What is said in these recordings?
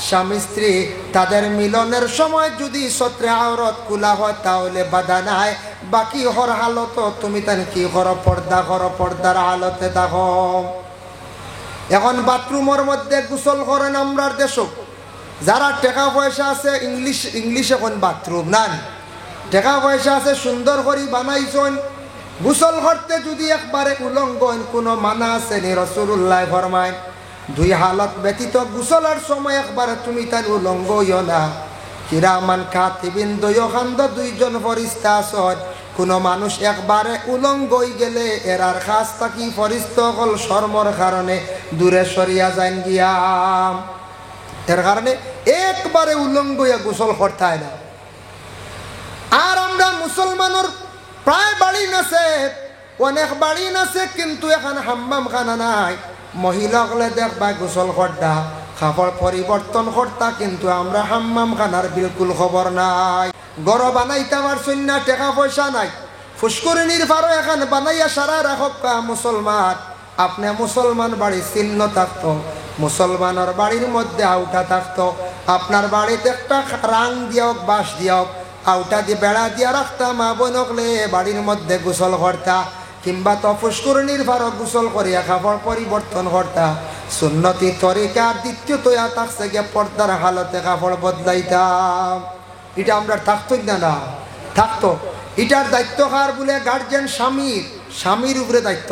স্বামী স্ত্রী তাদের মিলনের সময় যদি সত্রে আওরত খোলা হয় তাহলে বাধা নাই, বাকি হর হালত তুমি তার কি করো, পর্দার হালতে থাকো। এখন বাথরুমের মধ্যে গোসল করেন আমরার দেশ, যারা টাকা পয়সা আছে ইংলিশ এখন বাথরুম না, টাকা পয়সা আছে সুন্দর করে বানাইছেন। গোসল করতে যদি একবারে উলঙ্গ কোনো মানা আছে নি? রাসূলুল্লাহ ফরমায় দুই হালত ব্যতীত গোসলের সময় একবারে তুমি তার উলঙ্গ হইও না। কিরামান কাতিবিন দয়খান্দ দুইজন ফরিস্তা আছেন, কোনো মানুষ একবারে উলঙ্গ হয়ে গেলে এরার কাছ থাকি ফরিস্ত হল শর্মর কারণে দূরে সরিয়া যান গিয়া, এর কারণে একবারে উলঙ্গ হইয়া গোসল করতে হয় না। আর আমরা মুসলমানের প্রায় বাড়ি আছে, অনেক বাড়ি আছে, কিন্তু এখন হাম্মাম খানা নাই। মহিলা হলে দেখবা গোসল করতা, খাবার পরিবর্তন করতা, কিন্তু আমরা হাম্মাম খানার বিলকুল খবর নাই। গড় বানাইতে পারছেন না, টাকা পয়সা নাই, ফুসকুরিনির পারো এখন বানাইয়া সারা রাখক মুসলমান। আপনি মুসলমান বাড়ি চিহ্ন থাকতো, মুসলমানের বাড়ির মধ্যে আউটা থাকতো, আপনার বাড়িতে একটা রাং দিয়ক, বাঁশ দিয়ক, আউটা দিয়ে বেড়া দিয়া রাখতা, মা বোন হলে বাড়ির মধ্যে গোসল করতা, কিংবা তো ফুসকুরিনির পারো গোসল করিয়া খাবার পরিবর্তন করতা। সুন্নতি তরিকা দ্বিতীয়ত থাকছে গিয়ে পর্দার হালতে কাপড় বদলাইতাম। এটা আমরা থাকতোই না থাকতো। এটার দায়িত্ব কার বলে? গার্জেন স্বামীর উপরে দায়িত্ব।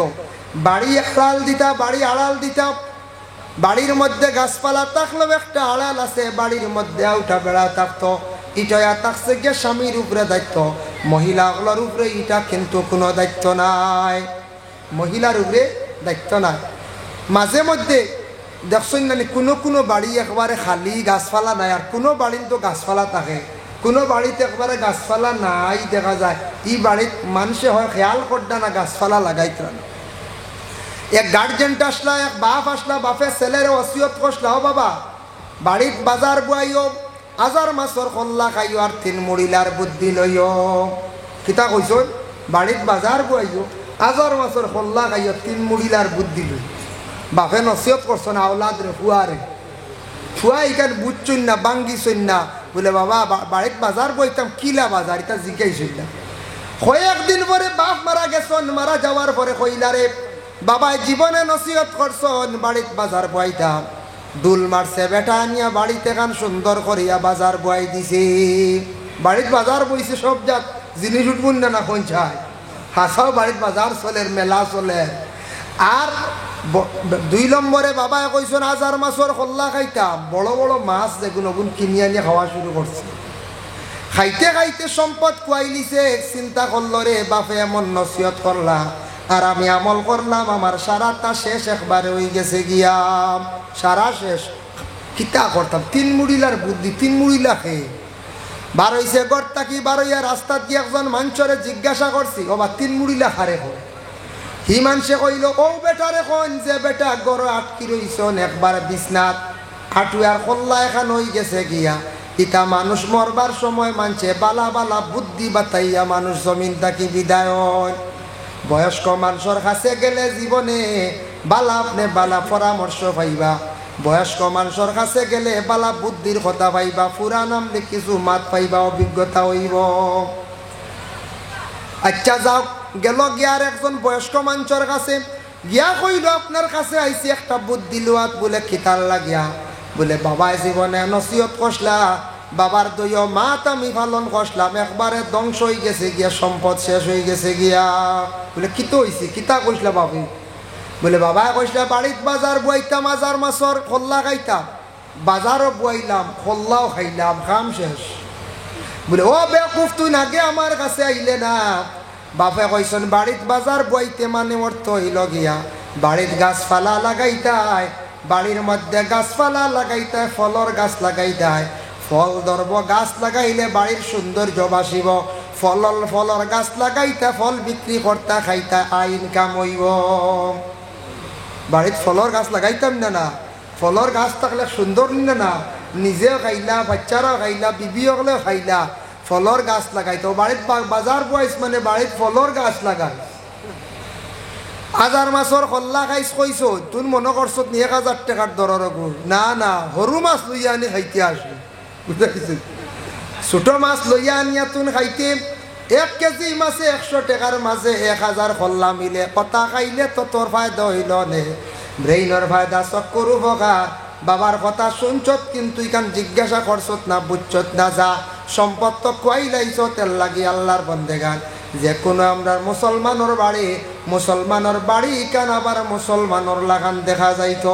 বাড়ি আড়াল দিতা, বাড়ি আড়াল দিতা। বাড়ির মধ্যে গাছপালা থাকলেও একটা আড়াল আছে, বাড়ির মধ্যে উঠা বেড়া থাকতো, এটা থাকছে গিয়ে স্বামীর উপরে দায়িত্ব। মহিলাগুলোর উপরে এটা কিন্তু কোনো দায়িত্ব নাই, মহিলার উপরে দায়িত্ব নাই। মাঝে মধ্যে দেখছেন না কোনো বাড়ি একবারে খালি গাছপালা নাই, আর কোনো বাড়ির তো গাছপালা থাকে, কোনো বাড়িতে একবারে গাছপালা নাই দেখা যায়। এই বাড়িত মানুষে হয় খেয়াল করতে না গাছপালা লাগাইতে না। এক গার্জেনটা আসলা, এক বাপ আসলা, বাপের ছেলের ওসিয়ত করলা, ও বাবা বাড়িত বাজার বুয়াইও, আজার মাছর কল্লা খাইও, আর 3 মুড়িলার বুদ্ধি লইও। কিতা কইস? বাড়িত বাজার বুয়াইও, আজার মাছর কল্লা খাইও, 3 মুড়িলার বুদ্ধি লই। বাপে নসিয়ত করছেন আওলাদ রে, ফুয়া ইকান বুঝছুন না, বাঙ্গিছুন না, বলে বাবা বাড়িত বাজার বইতাম, কিলা বাজার এটা জিজ্ঞাসা না। কয়েকদিন পরে বাপ মারা গেছন, মারা যাওয়ার পরে কইলারে বাবাই জীবনে নসিহত করছন বাড়িত বাজার বইতাম, দুল মারছে বেটা আনিয়া বাড়িতে কান সুন্দর করিয়া বাজার বই দিছে। বাড়িত বাজার বইছে, সব জাত জিনিস উঠবুন না পঞ্চায় হাসাও, বাড়িত বাজার চলে, মেলা চলে। আর 2 নম্বরে বাবাই কইছেন হাজার মাছর কল্লা খাইতাম, বড় বড় মাছ যেগুলো কিনে আনিয়ে খাওয়া শুরু করছে। খাইতে খাইতে সম্পদ কুয়াই লিছে, চিন্তা করলো রে বাপে এমন নসিহত করলা, আর আমি আমল করলাম, আমার সারাটা শেষ, একবারে হয়ে গেছে গিয়াম, সারা শেষ। কিতা করতাম? 3 মুড়িলার বুদ্ধি, 3 মুড়িলা খেয়ে বার হইছে গড়তা কি বার হইয়া রাস্তাত গিয়ে একজন মানুষরে জিজ্ঞাসা করছি, ও বা 3 মুড়িলা খারে হয়? হি মানুষে কইল, ও বেটারে কন যে বেটা গড় আটকি রইছন, একবার বিছনাত আটুয়ার কল্লা এখন হয়ে গেছে গিয়া। ইটা মানুষ মরবার সময় মানছে বালা বালা বুদ্ধি বাতাইয়া মানুষ জমিন থাকি বিদায় হয়। বয়স্ক মানুষের কাছে গেলে জীবনে বালা আপনি বালা পরামর্শ পাইবা, বয়স্ক মানুষের কাছে গেলে বালা বুদ্ধির কথা পাইবা, পুরাণ নামলে কিছু মাত পাইবা, অভিজ্ঞতা হইব। আচ্ছা যাও, গেল গিয়ার একজন বয়স্ক মানুষের কাছে গিয়া কইল, আপনার কাছে আইসি একটা বুদ্ধি লোয়াত। বলে খিতাল লাগিয়া? বলে বাবাই জীবনে নসিহত করলা, বাবার দইয় মাত আমি পালন করলাম, একবারে ধ্বংস হয়ে গেছে গিয়া, সম্পদ শেষ হয়ে গেছে গিয়া। বলে কিতো হয়েছে, কিতা কইসলা বাবু? বলে বাবা কইসলা বাড়িত বাজার বুয়াইতাম, হাজার মাছর খোল্লা খাইতাম, বাজারও বুয়াইলাম, খোল্লাও খাইলাম, কাম শেষ। বলে ও বেকুফ, তুই আগে আমার কাছে আইলে না? বাপে কইসন বাড়িত বাজার বুয়াইতে মানে অর্থ হইল গিয়া বাড়িত গাছপালা লাগাইতায়, বাড়ির মধ্যে গাছপালা লাগাইতায়, ফলর গাছ লাগাইতায়, ফল ধরব, গাছ লাগাইলে বাড়ির সৌন্দর্য বাসিব, ফলর গাছ লাগাইতা, ফল বিক্রি করতা, খাইতা, আয় ইনকাম হইব। বাড়িত ফলর গাছ লাগাইতাম না, ফলর গাছ থাকলে সুন্দর না, নিজেও খাইলা, বাচ্চারাও খাইলা, বিবিও হলেও খাইলা, ফলর গাছ লাগাইতো। বাড়িত বাজার বয়স মানে বাড়িত ফলর গাছ লাগাই। হাজার মাছর খল্লা খাইছ কইছ তুই মনে করছ 1000 টাকার দরের গুড় না না সরু মাছ লইয়া আনি খাইতে আসবে বুঝতে পারছিস ছোট মাছ লইয়া আনিয়া তুন খাইতে 1 কেজি মাছে 100 টাকার মাঝে 1000 খল্লা মিলে কথা খাইলে তো তোর ফায়দা হইল নে ব্রেইনের ফায়দা চক্কর উপকার বাবার কথা শুনছত কিন্তু ইখান জিজ্ঞাসা করছত না বুঝছত না যা সম্পদ তো খুয়াই লাইছ তেল লাগি আল্লাহর বন্দেগান যে কোনো আমরা মুসলমানের বাড়ি ইখান আবার মুসলমানের লাগান দেখা যাইত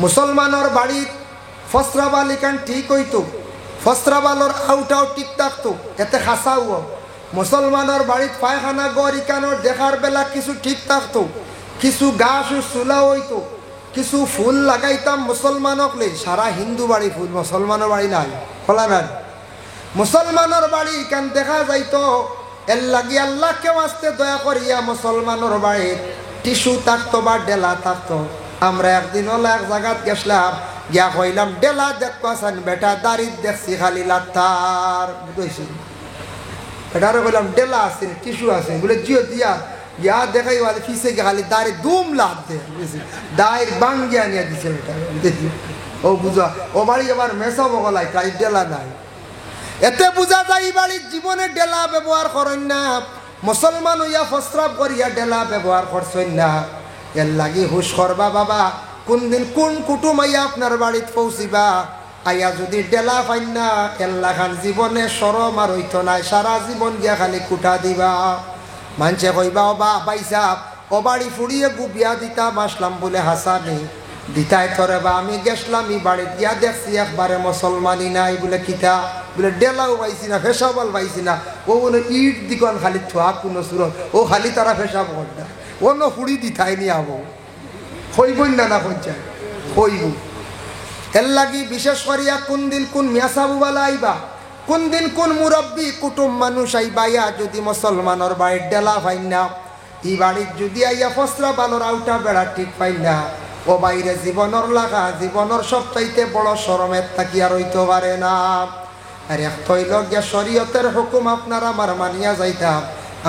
মুসলমানের বাড়ি ফসরাবাল ইখান ঠিক হইতো ফসরাবালর আউটাও ঠিক থাকতো এতে খাসাও মুসলমানের বাড়িত পায়খানা গড় ইখানোর দেখার বেলা কিছু ঠিক থাকতো কিছু গাছ চুলা হইতো কিছু ফুল লাগাইতাম মুসলমানক লে সারা হিন্দু বাড়ি ফুল মুসলমানের বাড়ি নাই খোলা নাই মুসলমানের বাড়ি ইখান দেখা যাইতো এর লাগি আল্লাহকে আসতে দয়া করিয়া মুসলমানের বাড়ির টিস্যু থাকতো বা ডেলা থাকতো আমরা একদিন হলো এক জায়গাত গেছিলাম গিয়া কইলাম ডেলা দেখতেছেন বেটা দাড়ি দেখছি খালি লাত্তার বুঝেছি এটারে কইলাম ডেলা আছে টিস্যু আছে বলে জিও দিয়া গিয়া দেখাই বলে ফিসে গিয়ে খালি দাড়ি দুম লাভ দে বুঝেছি দায়ের বাঙ্গিয়া নিয়ে দিছে বেটা বুঝেছি ও বুঝা ও বাড়ি আবার মেসা বগলাই তাই ডেলা নাই এতে বুঝা যায় বাড়ির জীবনে ডেলা ব্যবহার করেন না মুসলমান হইয়া ফসরাব করিয়া ডেলা ব্যবহার করছেন না এর লাগি হুশ করবা বাবা কোন দিন কোন কুটুম আইয়া আপনার বাড়িতে পৌঁছিবা আইয়া যদি ডেলা পাইন না এল্লা খান জীবনে সরম আর হইতো নাই সারা জীবন গিয়া খালি কুটা দিবা মানছে কইবা ও বা পাইসা ও বাড়ি ফুড়িয়ে গুবিয়া দিতাম আসলাম বলে হাসানি দিতাই থরে বা আমি গেছলাম এই বাড়িতে গিয়া দেখছি একবারে মুসলমানই নাই বলে কিতা বলে ডেলাও পাইছি না ফেসাবল পাইছি না ও বলে ইট দিকন খালি থোয়া কোনো সুরত ও খালি তারা ফেসাব না অন্য ফুড়ি দিতাই নি আবো হইবই না না পঞ্চায়েত হইব এর লাগি বিশেষ করিয়া কোন দিন কোন মিয়াসাবুবালা আইবা কোন দিন কোন মুরব্বী কুটুম মানুষ আইবা ইয়া যদি মুসলমানের বাড়ির ডেলা পাই না এই বাড়ির যদি আইয়া ফসরা বালোর আউটা বেড়া ঠিক পাই না ও বাইরে জীবনের লাগা জীবনের সবচাইতে বড় শরমের থাকি আর হইতে পারে না আর এক তৈল গিয়া শরীয়তের হুকুম আপনার আমার মানিয়া যাইতাম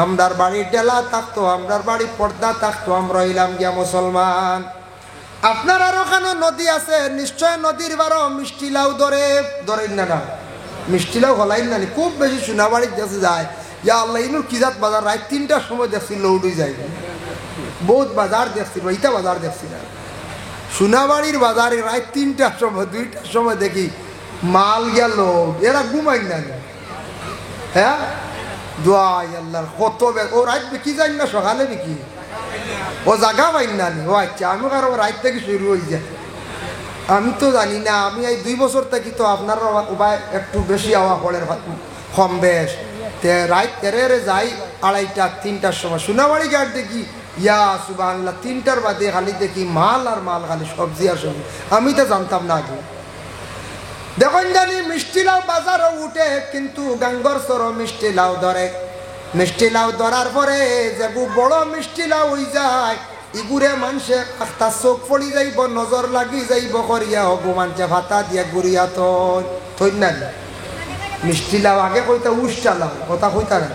আমরার বাড়ির ডেলা থাকতো আমরার বাড়ির পর্দা থাকতো আমরা হইলাম গিয়া মুসলমান আপনার আর ওখানে নদী আছে নিশ্চয় নদীর বারো মিষ্টি লাউ ধরেন না না মিষ্টি লাউ হলাইন না খুব বেশি সোনাবাড়ির দেশে যায় ইয়া আল্লাহ ইনুর কিজাত বাজার রাত 3টার সময় দেখছি লৌডুই যায় বহুত বাজার দেখছিল ইটা বাজার দেখছি না সোনাবাড়ির বাজারে রাত 3টার সময় 2টার সময় দেখি মাল গেল এরা ঘুমাই না হ্যাঁ দোয়াই আল্লাহর কত ও রাত বিকি যাই না সকালে বিকি ও জায়গা পাইন না ও আচ্ছা আমি কারো রাত থেকে শুরু হয়ে যায় আমি তো জানি না আমি এই 2 বছর থেকে তো আপনার উপায় একটু বেশি হওয়া পড়ে কম বেশ তে রাত তেরে যাই 2:30 3টার সময় সোনাবাড়ি ঘাট দেখি ইয়া সুবহানাল্লাহ 3টার বাদে খালি দেখি মাল আর মাল খালি সবজি আর সবজি আমি তো জানতাম না আগে দেখুন জানি মিষ্টি লাউ বাজারও উঠে কিন্তু গাঙ্গর সর মিষ্টি লাউ ধরে মিষ্টি লাউ ধরার পরে যে বড় মিষ্টি লাউ হয়ে যায় ইগুরে মানুষে একটা চোখ পড়ি যাইব নজর লাগি যাইব করিয়া হব মানুষে ভাতা দিয়া গুড়িয়া তো থই না মিষ্টি লাউ আগে কইতা উষ্টা লাউ কথা কইতা না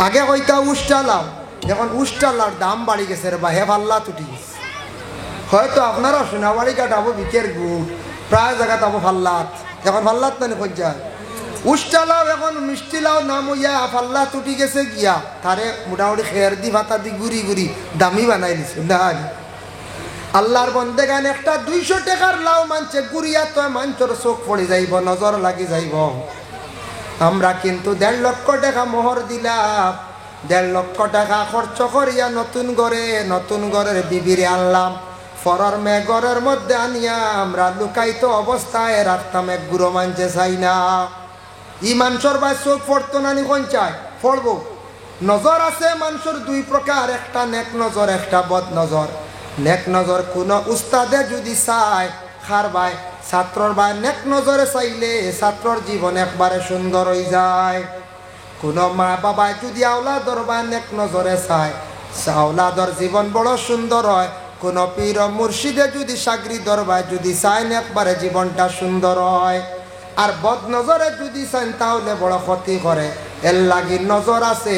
আগে কইতা উষ্টা লাউ এখন উষ্টা লাউর দাম বাড়ি গেছে রে বা হে পাল্লা তুটি গেছে হয়তো আপনারা সোনাবাড়ি কাটাবো বিকের গুড় প্রায় জায়গা তাবো ফাল্লাত এখন ফাল্লাত না কই যায় উষ্টা লাউ এখন মিষ্টি লাউ নাম হইয়া ফাল্লা তুটি গেছে গিয়া তারে মোটামুটি খের দি ভাতা দি গুড়ি গুড়ি দামি বানাই দিছে না আল্লাহর বন্দেগান একটা 200 টাকার লাউ মানছে গুড়িয়া তো মানছর চোখ পড়ে যাইব নজর লাগি যাইব আমরা কিন্তু 1.5 লক্ষ টাকা মোহর দিলাম 1.5 লক্ষ টাকা খরচ করিয়া নতুন ঘরের বিবিরে আনলাম ফরার মেঘরের মধ্যে আনিয়া আমরা লুকাইতো অবস্থায় রাখতাম এক গুঁড়ো মানছে চাই না ই মানুষের বা চোখ পড়তো না নি কোন চাই পড়বো নজর আছে মানুষের 2 প্রকার একটা নেক নজর একটা বদ নজর নেক নজর কোনো উস্তাদে যদি চায় খার ভাই ছাত্রর বা নেক নজরে চাইলে ছাত্রর জীবন একবারে সুন্দর হয়ে যায় কোনো মা বাবা যদি আওলাদর বা নেক নজরে চায় আওলাদর জীবন বড় সুন্দর হয় কোনো পীর মুর্শিদে যদি সাগরিদর বা যদি চায় একবারে জীবনটা সুন্দর হয় আর বদ নজরে যদি চান তাহলে বড় ক্ষতি করে এর লাগি নজর আছে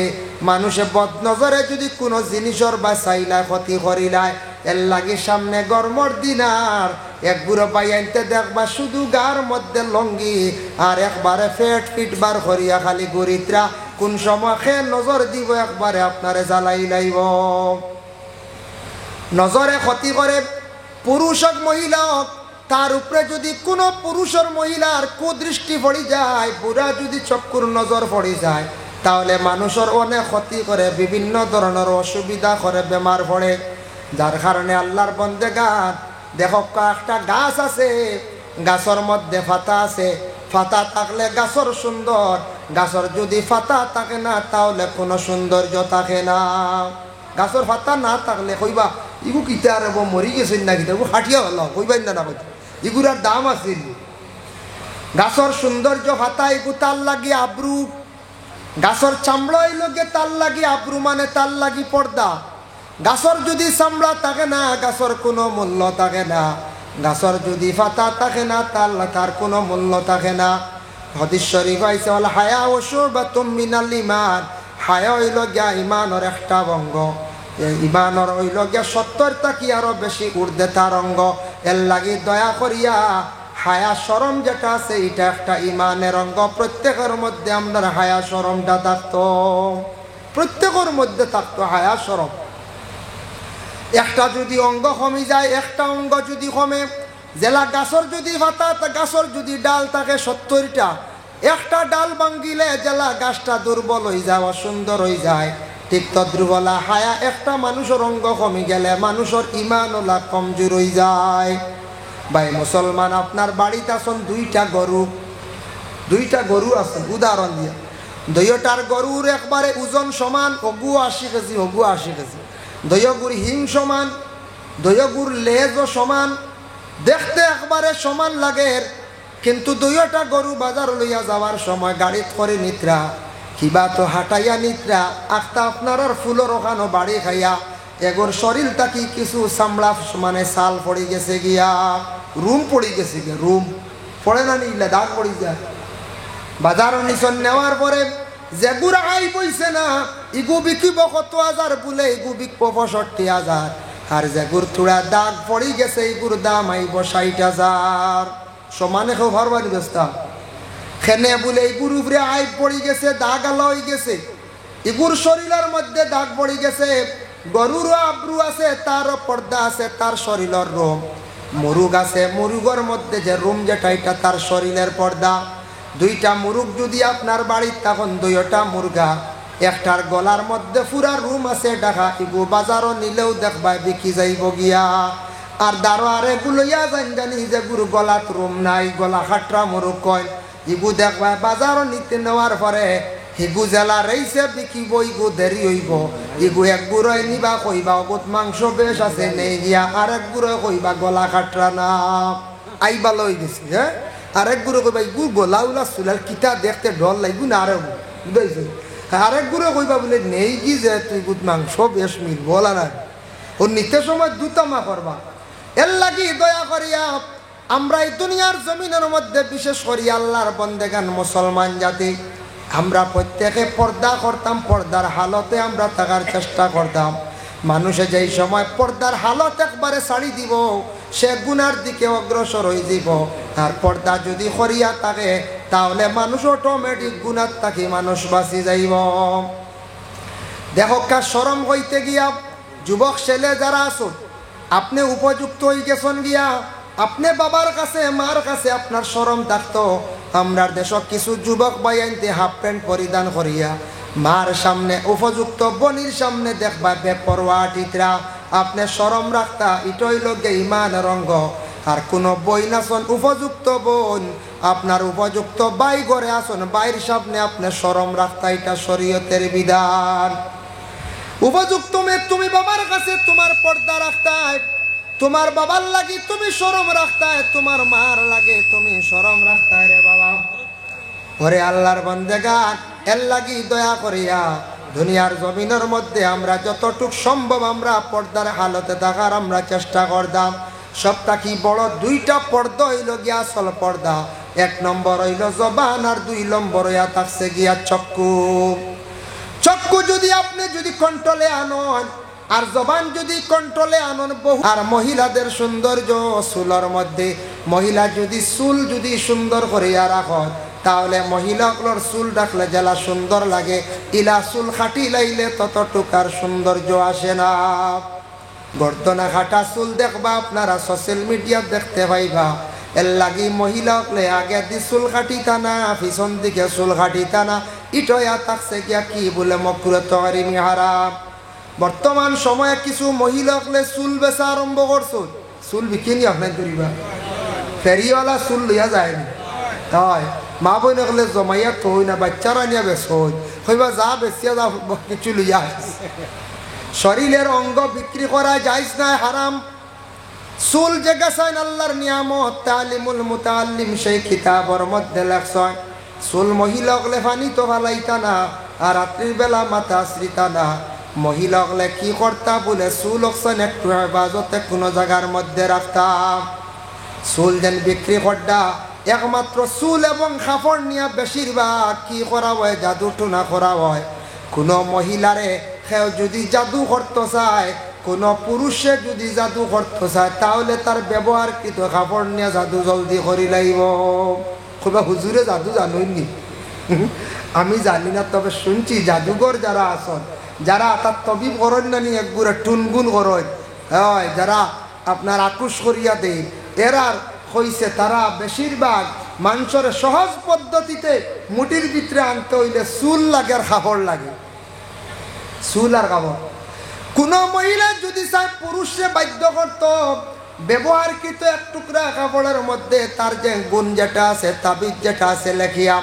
মানুষে বদ নজরে যদি কোনো জিনিসর বা চাইলায় ক্ষতি করিলায় এর লাগে সামনে গরমর দিনার এক বুড়ো পাই আনতে দেখবা শুধু গার মধ্যে লঙ্গি আর একবারে ফেট ফিট বার করিয়া খালি গরিত্রা কোন সময় খে নজর দিব একবারে আপনারে জ্বালাই লাইব। নজরে ক্ষতি করে পুরুষ হোক মহিলা হোক, তার উপরে যদি কোনো পুরুষের মহিলার কুদৃষ্টি পড়ি যায়, বুড়া যদি চক্ষুর নজর পড়ি যায়, তাহলে মানুষের অনেক ক্ষতি করে, বিভিন্ন ধরনের অসুবিধা করে, বেমার পড়ে। যার কারণে আল্লাহর বন্দেগান দেখো একটা গাছ আছে, গাছের মধ্যে পাতা আছে, পাতা থাকলে গাছর সুন্দর, গাছের যদি পাতা থাকে না তাহলে কোনো সৌন্দর্য থাকে না। গাছের পাতা না থাকলে কইবা ইগু কিতে আর মরি গেছেন না কিতা হাঁটিয়া হলো কইবেন না না কইতে এগুলার দাম আছে। গাছের সৌন্দর্য পাতা এগু তার লাগি আব্রু, গাছের চামড়া লগে তার লাগি আব্রু, মানে তার লাগি পর্দা। গাছের যদি চামড়া থাকে না গাছের কোনো মূল্য থাকে না, গাছের যদি পাতা থাকে না তার কোনো মূল্য থাকে না। হাদিস শরীফ আইছে ওয়াল হায়া ওয়াশুবাতুম মিনাল ঈমান, হায়া হইল গিয়া ঈমানের একটা অঙ্গ, ঈমানের হইল গিয়া 70 কি আরো বেশি ঊর্ধ্বে তার অঙ্গ। এর লাগি দয়া করিয়া হায়া শরম যেটা আছে এটা একটা ঈমানের অঙ্গ। প্রত্যেকের মধ্যে আপনার হায়া শরমটা থাকতো, প্রত্যেকের মধ্যে থাকতো হায়া শরম। একটা যদি অঙ্গ কমে যায়, একটা অঙ্গ যদি কমে, জেলা গাছর যদি পাতা, গাছর যদি ডাল থাকে 70টা, একটা ডাল ভাঙ্গিলে জেলা গাছটা দুর্বল হয়ে যায়, অসুন্দর হয়ে যায়। ঠিক তদ্রুবলা হায়া একটা মানুষের অঙ্গ কমে গেলে মানুষের ঈমান ওলা কমজোর হয়ে যায়। ভাই মুসলমান, আপনার বাড়িতে আছেন দুইটা গরু আছে, উদাহরণ দিয়ে দুইটার গরুর একবারে ওজন সমান, অগু 80 কেজি, অগু 80 কেজি। দয়গুর হিং সমান, দয়গুর লেজও সমান, দেখতে একবারে সমান লাগে। কিন্তু দুইটা গরু বাজার লইয়া যাওয়ার সময় গাড়িত করে নিত্রা, কিবা তো হাঁটাইয়া নিত্রা, আখতা আপনার ফুলের ওখানো বাড়ি খাইয়া এগোর শরীর তাকি কিছু চামড়া মানে সাল পড়ে গেছে গিয়া, রুম পড়ে গেছে গিয়া, রুম পড়ে না নিলে দাগ পড়ে যায়। বাজার নিচন নেওয়ার পরে যেগুর আই বইছে না ইগু বিকিব কত হাজার বলে, ইগু বিকব 65,000, আর যেগুর থোড়া দাগ পড়ে গেছে ইগুর দাম আইব 60,000। সমানে কেউ ভরবানি ব্যস্তা খেনে বলে ইগুর উপরে আই পড়ে গেছে, দাগ আলা হয়ে গেছে, ইগুর শরীরের মধ্যে দাগ পড়ে গেছে। গরুরও আব্রু আছে, তারও পর্দা আছে, তার শরীরের রোম। মুরুগ আছে, মুরুগের মধ্যে যে রুম যেটা এটা তার শরীরের পর্দা। দুইটা মুরুগ যদি আপনার বাড়ির তখন দুইটা মুরগা, একটার গলার মধ্যে পুরা রুম আছে ঢাকা, ইগু বাজারও নিলেও দেখবা বিকি যাইব গিয়া। আর দারো আর এগুলোইয়া জানি যে গুরু গলাত রুম নাই, গলা খাটরা মুরুগ কয়, ইগু দেখবা বাজারও নিতে নেওয়ার পরে হিগু জেলা রইছে বিকিব, ইগু দেরি হইব। ইগু এক গুড়োয় নিবা কইবা অগুত মাংস বেশ আছে নেই গিয়া, আর এক গুড়োয় কইবা গলা খাটরা না আইবা লই গেছি। হ্যাঁ, আরেক গুরু কইবা ইগু গোলা উলা চুলাল কিতা দেখতে ডর লাগবো না, আরে বুঝাইছে। আরেক গুরু কইবা বলে নেই কি যে তুই গুত মাংস বেশ মিল বলা না, ওর নিতে সময় দুতামা করবা। এর লাগি দয়া করিয়া আমরা এই দুনিয়ার জমিনের মধ্যে বিশেষ করি আল্লাহর বন্দেগান মুসলমান জাতি, আমরা প্রত্যেকে পর্দা করতাম, পর্দার হালতে আমরা থাকার চেষ্টা করতাম। মানুষে যেই সময় পর্দার হালত একবারে ছাড়ি দিব, সে গুনার দিকে অগ্রসর হয়ে যাব। আর পর্দা যদি করিয়া থাকে তাহলে মানুষ অটোমেটিক গুনার থাকি মানুষ বাঁচি যাইব। দেখো শরম হইতে গিয়া যুবক ছেলে যারা আসুন, আপনি উপযুক্ত হয়ে গেছেন গিয়া, আপনি বাবার কাছে মার কাছে আপনার শরম থাকতো। আমরা দেশক কিছু যুবক ভাই আনতে হাফ প্যান্ট পরিধান করিয়া মার সামনে উপযুক্ত বনির সামনে দেখবা বেপরোয়া টিতরা, আপনি শরম রাখতা, ইটই লগে ইমানের অঙ্গ। আর কোনো বই নাচন উপযুক্ত বোন, আপনার উপযুক্ত বাই ঘরে আসুন, বাইর সামনে আপনি শরম রাখতা, এটা শরীয়তের বিধান। উপযুক্ত মেয়ে তুমি বাবার কাছে তোমার পর্দা রাখতায়, তোমার বাবার লাগি তুমি শরম রাখতায়, তোমার মার লাগে তুমি শরম রাখতায় রে বাবা। ওরে আল্লাহর বান্দেগান, এর লাগি দয়া করিয়া দুনিয়ার জমিনের মধ্যে আমরা যতটুক সম্ভব আমরা পর্দার হালতে থাকার আমরা চেষ্টা করতাম। সবটা কি বড় দুইটা পর্দা হইল গিয়া আসল পর্দা। এক নম্বর হইল জবান, আর 2 নম্বর হইয়া থাকছে গিয়া চক্ষু। চক্ষু যদি আপনি যদি কন্ট্রোলে আনন আর জবান যদি কন্ট্রোলে আনন বহু। আর মহিলাদের সৌন্দর্য চুলের মধ্যে, মহিলা যদি চুল যদি সুন্দর করিয়া রাখেন তাহলে মহিলাগুলোর চুল রাখলে জেলা সুন্দর লাগে, ইলা চুল খাটি লাইলে ততটুকার সৌন্দর্য আসে না। গর্দনা খাটা চুল দেখবা আপনারা সোশ্যাল মিডিয়া দেখতে পাইবা, এর লাগি মহিলাগুলো আগে দি চুল কাটিতা না, পিছন দিকে চুল কাটিতা না, ইটয়া থাকছে গিয়া কি বলে মকরুহ তাহরিমি হারাম। বর্তমান সময়ে কিছু মহিলাগুলো চুল বেচা আরম্ভ করছো, চুল বিকিনি আপনার করিবা, ফেরিওয়ালা চুল লইয়া যায়নি, হয় মা বই নকলে জমাইয়া তো হই না, বাচ্চারা নিয়ে বেশ হইবা যা বেচিয়া যা কিছু লইয়া। শরীরের অঙ্গ বিক্রি করা যাইজ না, হারাম। চুল যে গেছেন আল্লাহর নিয়ামত, তালিমুল মুতাআল্লিম সেই কিতাবর মধ্যে লেখছেন চুল মহিলাগুলো ফানি তো ভালাইতা না, আর রাত্রির বেলা মাথা আশ্রিতা না। মহিলাগুলো কি করতা বলে চুল অকছেন একটু হেফাজতে কোনো জায়গার মধ্যে রাখতাম। চুল যেন বিক্রি করডা একমাত্র চুল এবং কাপড় নিয়ে বেশিরভাগ কি করা হয়, জাদু টুনা করা হয়। কোনো মহিলারে কেউ যদি জাদু করতে চায়, কোনো পুরুষে যদি জাদু করতে চায় তাহলে তার ব্যবহার কিন্তু কাপড় নিয়ে জাদু জলদি করি লাগব। খুব হুজুরে জাদু জানুইনি আমি জানি না, তবে শুনছি জাদুঘর যারা আসন, যারা তার তবিব করেন না নি একগুড়ে টুনগুন করেন, হয় যারা আপনার আকুশ করিয়া দেয়, এরার হইছে তারা বেশিরভাগ মানুষের সহজ পদ্ধতিতে মুটির ভিতরে আনতে হইলে চুল লাগে আর কাপড় লাগে, চুল আর কাপড়। কোনো মহিলা যদি চায় পুরুষে বাধ্য করত ব্যবহারকৃত এক টুকরা কাপড়ের মধ্যে তার যে গুণ যেটা আছে, তাবিজ যেটা আছে লেখিয়া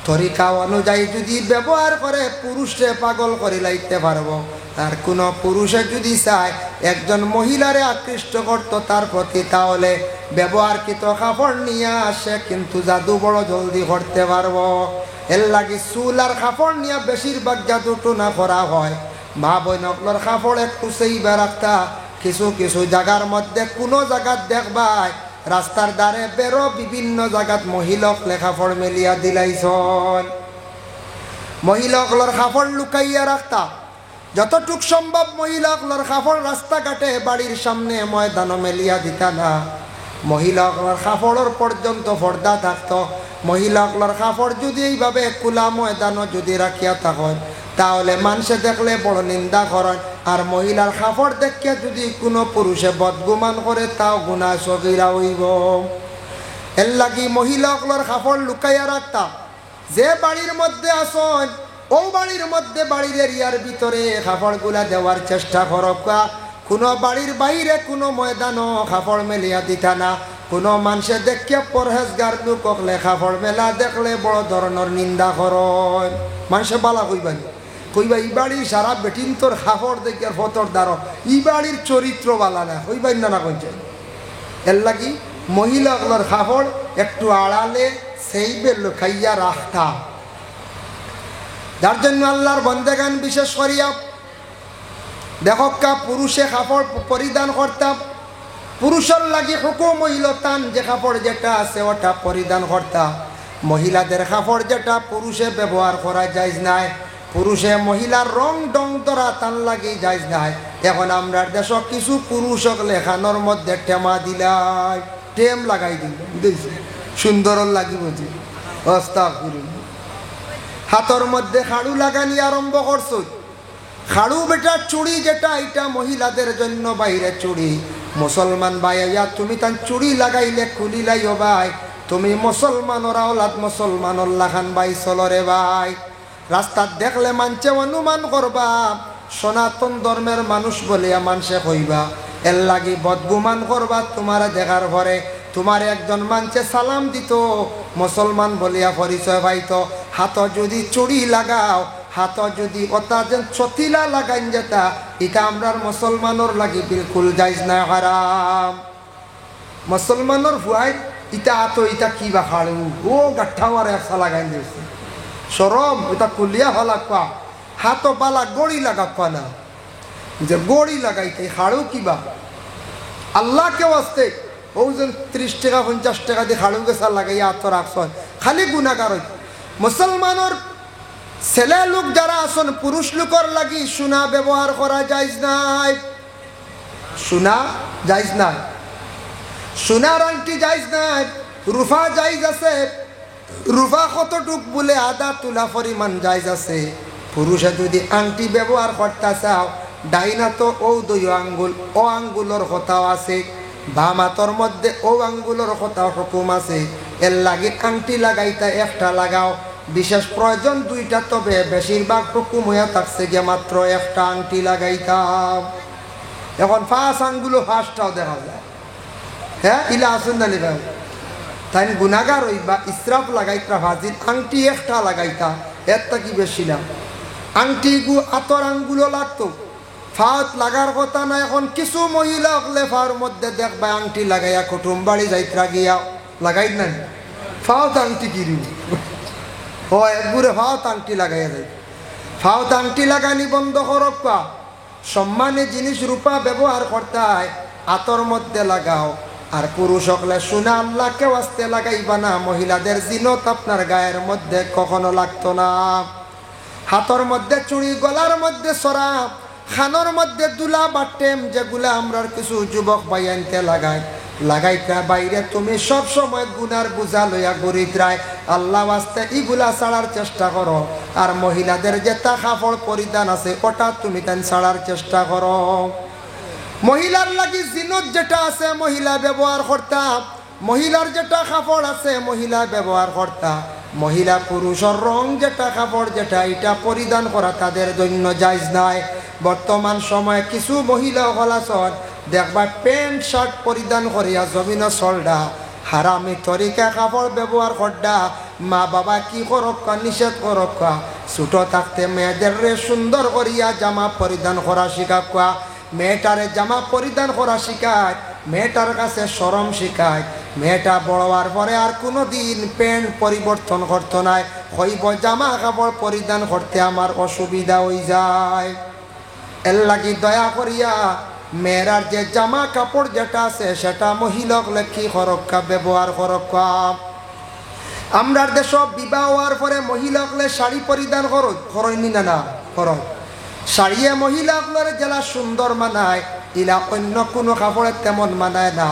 তরিকা অনুযায়ী যদি ব্যবহার করে পুরুষে পাগল করে লাইতে পারবো। আর কোনো পুরুষে যদি চায় একজন মহিলারে আকৃষ্ট করতো তার প্রতি, তাহলে ব্যবহারকৃত কাপড় নিয়ে আসে কিন্তু জাদু বড় জলদি করতে পারবো। এর লাগি চুল আর কাপড় নিয়ে বেশিরভাগ জাদু টুনা করা হয়। মা বইনকলর কাপড় একটু সেইবা রাখতা, কিছু কিছু জায়গার মধ্যে কোনো জায়গাত দেখবাই রাস্তার দ্বারে বেরো বিভিন্ন জায়গাত মহিলক লেখাপড় মেলিয়া দিলাইছন। মহিলাগুলোর কাপড় লুকাইয়া রাখতা, যতটুক সম্ভব মহিলাগুলোর কাপড় রাস্তাঘাটে বাড়ির সামনে ময়দানও মেলিয়া দিতা না। মহিলাগুলোর কাপড়ের পর্যন্ত পর্দা থাকতো। মহিলাগুলোর কাপড় যদি এইভাবে খোলা ময়দানও যদি রাখিয়া থাকেন তাহলে মানুষে দেখলে বড় নিন্দা করেন। আর মহিলার কাপড় দেখে যদি কোনো পুরুষে বদগুমান করে তাও গুনাহ সগীরা হইব। এর লাগি মহিলাগুলোর কাপড় লুকাইয়া রাখতা। যে বাড়ির মধ্যে আসন ও বাড়ির মধ্যে বাড়ির এরিয়ার ভিতরে কাপড়গুলা দেওয়ার চেষ্টা করবা। কোনো বাড়ির বাইরে কোনো ময়দানও কাপড় মেলিয়া দিতা না। কোনো মানুষে দেখে পরহেজগার লোক কাপড় মেলা দেখলে বড় ধরনের নিন্দা করেন। মানুষে বালা কইবানি কইবা ই বাড়ির সারা বেটিন তোর কাপড় দেখে ফতর দ্বারা ই বাড়ির চরিত্র বালা না কইবাই না কইছে। এর লাগি মহিলাগুলোর কাপড় একটু আড়ালে সেই বেল খাইয়া রাখতা। যার জন্য আল্লাহর বন্দেগান বিশেষ করিয়া দেখকা পুরুষে কাপড় পরিধান করতাম, পুরুষের লাগি হুকুম হইল তান যে কাপড় যেটা আছে ওটা পরিধান করতাম। মহিলাদের কাপড় যেটা পুরুষে ব্যবহার করা যাইজ নাই। পুরুষে মহিলার রং ডং ধরা তান লাগি যাইজ নাই। এখন আমরা দেশ কিছু পুরুষক লেখানোর মধ্যে টেমা দিলাই, টেম লাগাই দিল, বুঝেছি সুন্দর লাগিব যে অস্তা করুন। হাতর মধ্যে খাড়ু লাগানি আরম্ভ করছো। খাড়ু বেটা চুড়ি যেটা এটা মহিলাদের জন্য বাইরে চুড়ি। মুসলমান ভাইয়া তুমি তান চুড়ি লাগাইলে খুলিলাই ও ভাই, তুমি মুসলমানর আওলাদ মুসলমানর লাখান ভাই চলরে ভাই। রাস্তাত দেখলে মানছে অনুমান করবা সনাতন ধর্মের মানুষ বলিয়া মানুষে কইবা। এর লাগি বদগুমান করবা। তোমার দেখার পরে তোমার একজন মানুষে সালাম দিত মুসলমান বলিয়া পরিচয় পাইতো। হাত যদি চুড়ি লাগাও, হাত যদি ওটা যেন ছতিলা লাগাইন যেটা, এটা আমরার মুসলমানর লাগি বিলকুল যাইজ না, হারাম। মুসলমানর ভুয়াই ইটা আতো ইটা কি বা খাড়ু ও গাঠাওয়ার একসা লাগাইন দিয়েছে সরম, এটা কুলিয়া হলাকা হাত পালা গড়ি লাগাবা না, যে গড়ি লাগাইতে খাড়ু কিবা আল্লাহ কেউ আসতে ও যেন 30 টাকা 50 টাকা দিয়ে খাড়ু গেছা লাগাইয়া হাত রাখছ, খালি গুণাগার হইত। মুসলমানের ছেলে লোক যারা আছেন পুরুষ লোকর লাগি সোনা ব্যবহার করা জায়েজ নাই, সোনা জায়েজ নাই, সোনার আংটি জায়েজ নাই, রূপা জায়েজ আছে। রূপা কতটুক বলে আধা তোলা পরিমাণ জায়েজ আছে। পুরুষে যদি আংটি ব্যবহার করতে চাও, ডাইনা তো ও 2 আঙ্গুল, ও আঙ্গুলের কথাও আছে, বাম হাতর মধ্যে ও আঙ্গুলের কথাও হুকুম আছে। এর লাগে আংটি লাগাইতা একটা লাগাও, বিশেষ প্রয়োজন 2টা, তবে বেশিরভাগ হুকুম হইয়া থাকছে গিয়ে মাত্র একটা আংটি লাগাইতাম। এখন 5 আঙ্গুলো 5টাও দেখা যায়। হ্যাঁ, ইলা আসুন না লিবা তাই গুনাগার হইবা, ইসরাফ লাগাইতা হাজির, আংটি একটা লাগাইতা, এর কি বেশি না। আংটি আতর আঙ্গুলো লাগতো, ফাত লাগার কথা না। এখন কিছু মহিলা লেফার মধ্যে দেখবা আংটি লাগাইয়া কুটুম বাড়ি যাইত্রা গিয়া লাগাই না, ফাওত আংটি কিরি ও একগুড়ে ফাওত আংটি লাগাইয়া যায়। ফাওত আংটি লাগানি বন্ধ করবা। সম্মানে জিনিস রূপা ব্যবহার করতে হয়, আতর মধ্যে লাগাও। আর পুরুষ হকলে সোনা আল্লাহকে ওয়াস্তে লাগাইবা না। মহিলাদের জিনত আপনার গায়ের মধ্যে কখনো লাগতো না। হাতর মধ্যে চুড়ি, গলার মধ্যে সরা, খানোর মধ্যে দুলা বাটেম, যেগুলা আমরার কিছু যুবক ভাই আনতে লাগাইতা বাইরে তুমি সব সময় গুনার বোঝা লইয়া গড়িত্রায়। আল্লাহ ওয়াস্তে ইগুলা ছাড়ার চেষ্টা করো। আর মহিলাদের যেটা কাপড় পরিধান আছে ওটা তুমি তাই ছাড়ার চেষ্টা করো। মহিলার লাগি জিনত যেটা আছে মহিলা ব্যবহার করতা, মহিলার যেটা কাপড় আছে মহিলা ব্যবহার করতা। মহিলা পুরুষের রং যেটা কাপড় যেটা এটা পরিধান করা তাদের জন্য জায়েজ নাই। বর্তমান সময়ে কিছু মহিলা হলাসন দেখবা প্যান্ট শার্ট পরিধান করিয়া জমিন চলডা, হারামি তরিকা কাপড় ব্যবহার করডা। মা বাবা কি করক্কা, নিষেধ করক্কা। ছোট থাকতে মেয়েদের সুন্দর করিয়া জামা পরিধান করা শিখাক্কা। মেয়েটারে জামা পরিধান করা শিখায়, মেয়েটার কাছে শরম শিখায়। মেয়েটা বড় হওয়ার পরে আর কোনো দিন প্যান্ট পরিবর্তন করতো নাই, হইব জামা কাপড় পরিধান করতে আমার অসুবিধা হয়ে যায়। এর লাগি দয়া করিয়া মেয়েরার যে জামা কাপড় যেটা আছে সেটা মহিলাক লেখি করক্কা, ব্যবহার করক্কা। আমরার দেশ বিবাহ হওয়ার পরে মহিলাকলে শাড়ি পরিধান করইনি না করয়। শাড়িয়ে মহিলাগুলোর জেলা সুন্দর মানায়, ইলা অন্য কোনো কাপড়ের তেমন মানায় না।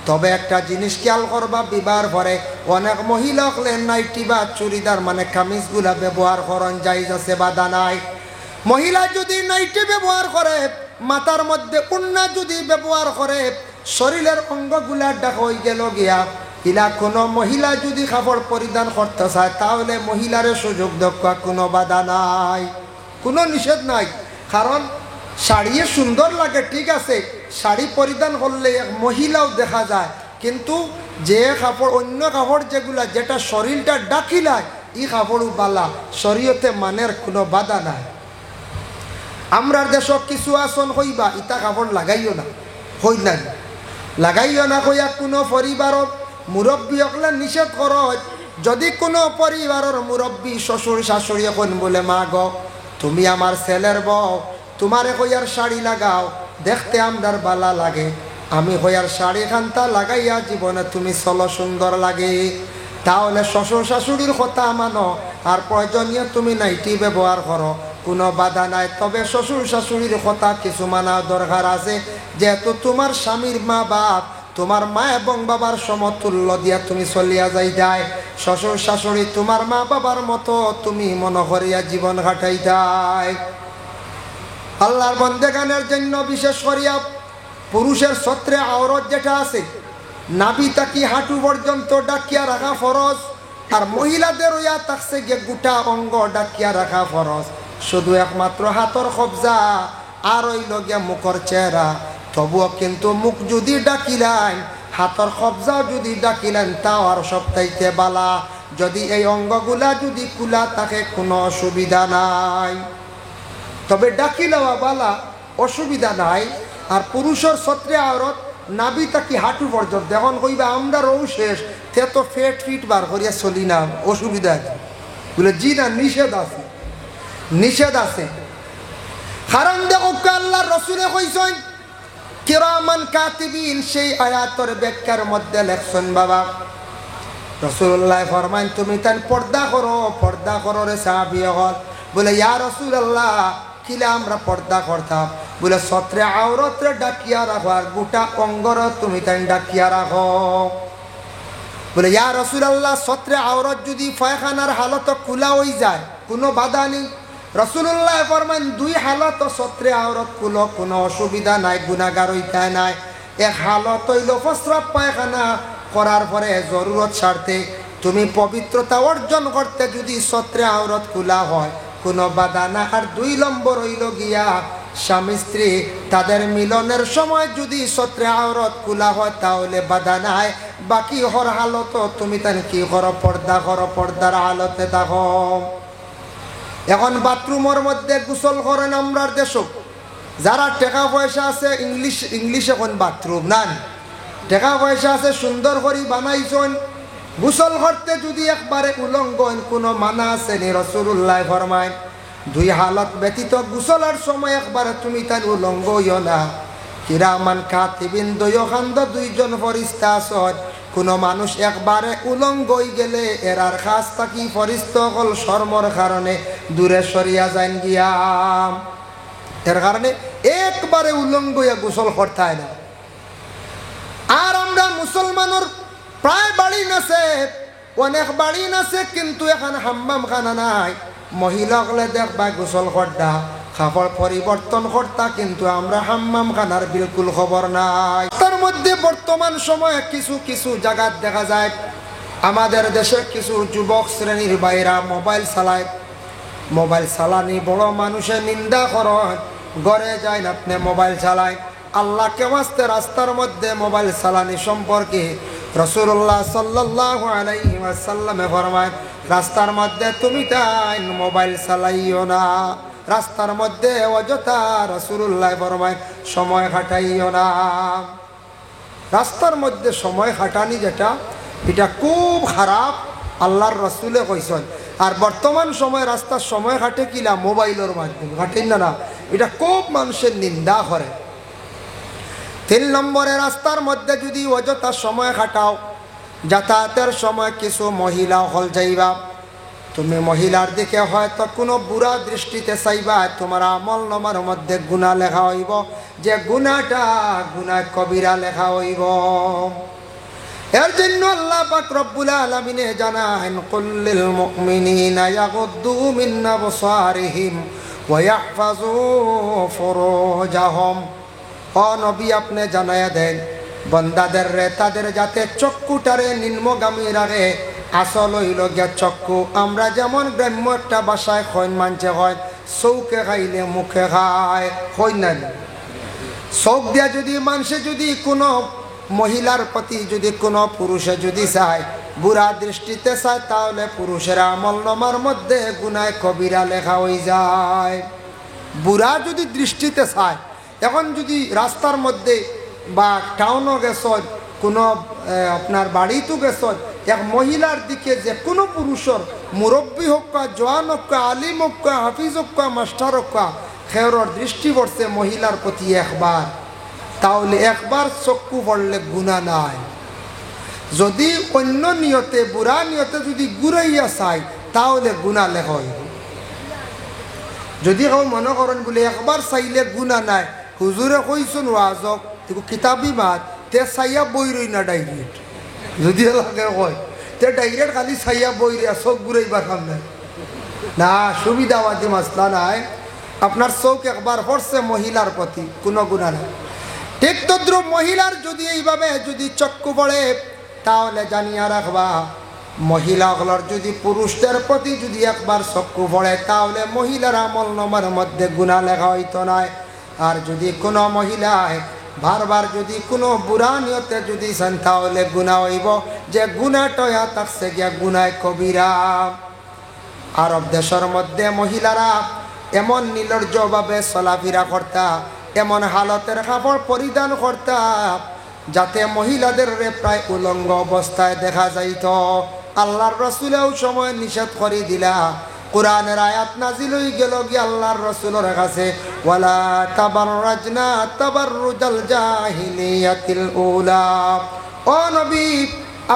তবে একটা জিনিস খেয়াল করবা, বিবাহের পরে অনেক মহিলাগুলো নাইটি বা চুড়িদার মানে কামিজগুলা ব্যবহার করেন, জায়েজ আছে, বাধা নাই। মহিলা যদি নাইটি ব্যবহার করে, মাথার মধ্যে উন্না যদি ব্যবহার করে, শরীরের অঙ্গগুলা ডাকা হয়ে গেল গিয়া, ইলা কোনো মহিলা যদি কাপড় পরিধান করতে চায় তাহলে মহিলার সুযোগ দেওয়া কোনো বাধা নাই, কোনো নিষেধ নাই। কারণ শাড়িয়ে সুন্দর লাগে, ঠিক আছে, শাড়ি পরিধান করলে মহিলাও দেখা যায়, কিন্তু যে কাপড় অন্য কাপড় যেগুলা যেটা শরীরটা ডাকিলায় ই কাপড়ও বালা, শরীয়তে মানের কোনো বাধা নাই। আমরার দেশ কিছু আসন হইবা ইটা কাপড় লাগাইও না, হই না লাগাইও না কইয়া কোনো পরিবারত মুরব্বী হকলে নিষেধ কর। যদি কোনো পরিবারের মুরব্বী শ্বশুর শাশুড়ি এখন বলে মা গো তুমি আমার ছেলের বউ, তোমারে কইয়ার শাড়ি লাগাও, দেখতে আমরার বালা লাগে, আমি কইয়ার শাড়ি খান্তা লাগাইয়া জীবনে তুমি চলো সুন্দর লাগে, তাহলে শ্বশুর শাশুড়ির কথা মানো আর প্রয়োজনীয় তুমি নাইটি ব্যবহার করো, কোনো বাধা নাই। তবে শ্বশুর শাশুড়ির কথা কিছু মানা দরকার আছে, যেহেতু তোমার স্বামীর মা বাপ তোমার মা এবং বাবার সমতুল্য দিয়া তুমি চলিয়া যাইতাই। শ্বশুর শাশুড়ি তোমার মা বাবার মতো তুমি মনে করিয়া জীবন কাটাইতাই। আল্লাহর বন্দেগানের জন্য বিশেষ করিয়া পুরুষের ছত্রে আওরত যেটা আছে নাভি তাকি হাঁটু পর্যন্ত ডাকিয়া রাখা ফরজ, আর মহিলাদের ইয়া থাকছে গিয়ে গোটা অঙ্গ ডাকিয়া রাখা ফরজ। শুধু একমাত্র হাতর কবজা আর ওই লগিয়া মুখর চেহারা, তবুও কিন্তু মুখ যদি ডাকিলেন, হাতর কবজাও যদি ডাকিলেন তাও আর সপ্তাহে বালা। যদি এই অঙ্গগুলা যদি খোলা থাকে কোনো অসুবিধা নাই, তবে ডাকিলেওয়া বালা, অসুবিধা নাই। আর পুরুষের ছত্রে আওরত নাভি তাকি হাঁটু পর্যন্ত। এখন কইবা আমরা রৌ শেষ তে তো ফেট ফিট বার করিয়া চলি না, অসুবিধা আছে বলে জি না, নিষেধ আছে, নিষেধ আছে। কারণ দেখো আল্লাহ রসুলে কইছেন কিরামান কাতিবিন, সেই আয়াতের ব্যাখ্যার মধ্যে লেখছেন বাবা রাসূলুল্লাহ ফরমান তুমি তান পর্দা করো রে সাহাবী হল। বলে ইয়া রাসূলুল্লাহ কিলা আমরা পর্দা করতাম? বলে সত্রে আওরতরে ডাকিয়া রাখো আর গোটা অঙ্গর তুমি তাই ডাকিয়া রাখো। বলে ইয়া রাসূলুল্লাহ সত্রে আওরত যদি পায়খানার হালত খোলা হয়ে যায় কোনো বাধা নেই? রাসূলুল্লাহ ফরমান দুই হালত সত্রে আওরত খুলো, কোনো অসুবিধা নাই, গুনাহগার হইতে নাই। এক হালত হইল প্রস্রাব পায়খানা করার পরে জরুরত স্বার্থে তুমি পবিত্রতা অর্জন করতে যদি সত্রে আওরত খোলা হয় কোনো বাধা না। আর 2 নম্বর হইল গিয়া স্বামী স্ত্রী তাদের মিলনের সময় যদি সত্রে আওরত খোলা হয় তাহলে বাধা নাই। বাকি হর হালত তুমি তান কি করো? পর্দা করো, পর্দার হালতে থাকো। এখন বাথরুমের মধ্যে গোসল করেন আমরার দেশ, যারা টাকা পয়সা আছে ইংলিশ এখন বাথরুম নান, টাকা পয়সা আছে সুন্দর করে বানাইছেন। গোসল করতে যদি একবারে উলঙ্গ কোনো মানা আছে নি? রাসূলুল্লাহ ফরমায় 2 হালত ব্যতীত গোসলের সময় একবারে তুমি তাই উলঙ্গ হইও না। কিরামান কাতিবিন 2 খান্দ 2 জন ফরিস্তা আছেন। কোনো মানুষ একবারে উলঙ্গ হয়ে গেলে এরার কাছ থাকি ফরিস্তা হল শর্মর কারণে দূরে সরিয়া যান গিয়া। এর কারণে একবারে উলঙ্গ হইয়া গোসল করতে হয় না। আর আমরা মুসলমানের প্রায় বাড়ি নাছে, অনেক বাড়ি নাছে, কিন্তু এখন হাম্মাম খানা নাই। মহিলাগুলো দেখবা গোসল করতা, কাপড় পরিবর্তন করতা, কিন্তু আমরা হাম্মাম খানার বিলকুল খবর নাই। তার মধ্যে বর্তমান সময়ে কিছু কিছু জায়গা দেখা যায় আমাদের দেশে কিছু যুবক শ্রেণীর বাইরা মোবাইল চালায়। মোবাইল চালানি বড় মানুষের নিন্দা করেন, ঘরে যায় না আপনি মোবাইল চালায়। আল্লাহকে ওয়াস্তে রাস্তার মধ্যে মোবাইল চালানি সম্পর্কে রাসূলুল্লাহ সাল্লাল্লাহু আলাইহি ওয়াসাল্লামে ফরমায় রাস্তার মধ্যে তুমি তাই মোবাইল চালাইও না। রাস্তার মধ্যে অযথা রাসূলুল্লাহ ফরমায় সময় কাটাইও না। রাস্তার মধ্যে সময় কাটানি যেটা এটা খুব খারাপ, আল্লাহর রাসূলে কইছেন। আর বর্তমান সময় রাস্তার সময় কাটে কিলা মোবাইলের মাধ্যমে কাটেন না, এটা খুব মানুষের নিন্দা করে। 3 নম্বরে রাস্তার মধ্যে যদি অযথা সময় কাটাও, যাতায়াতের সময় কিছু মহিলা হল যাইবা, তুমি মহিলার দিকে হয়তো কোনো বুড়া দৃষ্টিতে চাইবা, তোমার আমল নামার মধ্যে গুনাহ লেখা হইব, যে গুনাহটা গুনাহ কবিরা লেখা হইব। এর জন্য আল্লাহ পাক রব্বুল আলামিন জানান কুল্লিল মুমিনিনা ইয়াগুদ্দু মিন আবসারিহিম ওয়া ইয়াহফাযু ফুরুজাহুম। ও নবী আপনি জানায়া দেন বান্দাদের রে তাদের যাতে চক্ষুটারে নিম্নগামী রাখে। আসল হইল গিয়া চক্ষু। আমরা যেমন গ্রাম্য একটা বাসায় খৈন মানছে হয় চৌকে খাইলে মুখে খায়, হই না? চোখ দিয়া যদি মানুষে যদি কোনো মহিলার প্রতি যদি কোনো পুরুষে যদি চায়, বুড়া দৃষ্টিতে চায়, তাহলে পুরুষের আমল নামার মধ্যে গুনাহ কবিরা লেখা হয়ে যায়। বুড়া যদি দৃষ্টিতে চায়, এখন যদি রাস্তার মধ্যে বা টাউনও গেছ, কোনো আপনার বাড়িতেও গেছ, এক মহিলার দিকে যে কোনো পুরুষের মুরব্বী হোক, জওয়ান হোক, আলিম হোক, হাফিজ হোক, মাস্টার হোক, খেরর দৃষ্টি পড়ছে মহিলার প্রতি একবার, তাহলে একবার চক্ষু পড়লে গুনাহ নাই। যদি অন্য নিয়তে বুড়া নিয়তে যদি ঘুরাইয়া চাই তাহলে গুনাহ লেখা হইব। যদি কেউ মনে করেন বলে একবার চাইলে গুনাহ নাই, হুজুরে কইছেন ওয়াজক এগো কিতাবি মাত তে চাইয়া বই রই না ডাইরেক্ট, যদি লাগে কয় তে ডাইরেক্ট খালি চাইয়া বই রে চোখ ঘুরাইবার কাম নাই না, সুবিধাবাদী মাসলা নাই। আপনার চোখ একবার পড়ছে মহিলার প্রতি কোনো গুনাহ নাই। ঠিক তদ্রুপ মহিলার যদি এইভাবে যদি চক্ষু পড়ে তাহলে জানিয়া রাখবা, মহিলাগুলোর যদি পুরুষদের প্রতি যদি একবার চক্ষু পড়ে তাহলে মহিলার আমল নামার মধ্যে গুনাহ লেখা হইতো না। আর যদি কোনো মহিলায় বারবার যদি কোনো বুড়া নিয়তে যদি চান তাহলে গুনাহ হইব, যে গুনাহটা থাকছে গিয়া গুনাহ কবিরা। আরব দেশের মধ্যে মহিলারা এমন নির্লজ্জভাবে চলাফেরা করতা, এমন হালতের কাপড় পরিধান করতা যাতে মহিলাদের প্রায় উলঙ্গ অবস্থায় দেখা যাইত। আল্লাহর রাসূলেও সময় নিষেধ করে দিলা। কোরআনের আয়াত নাজিল হয়ে গেল গিয়ে আল্লাহর রাসূলের কাছে, ওয়ালা তাবাররাজনা তাবাররুজাল জাহিলিয়াতিল উলা। ও নবী,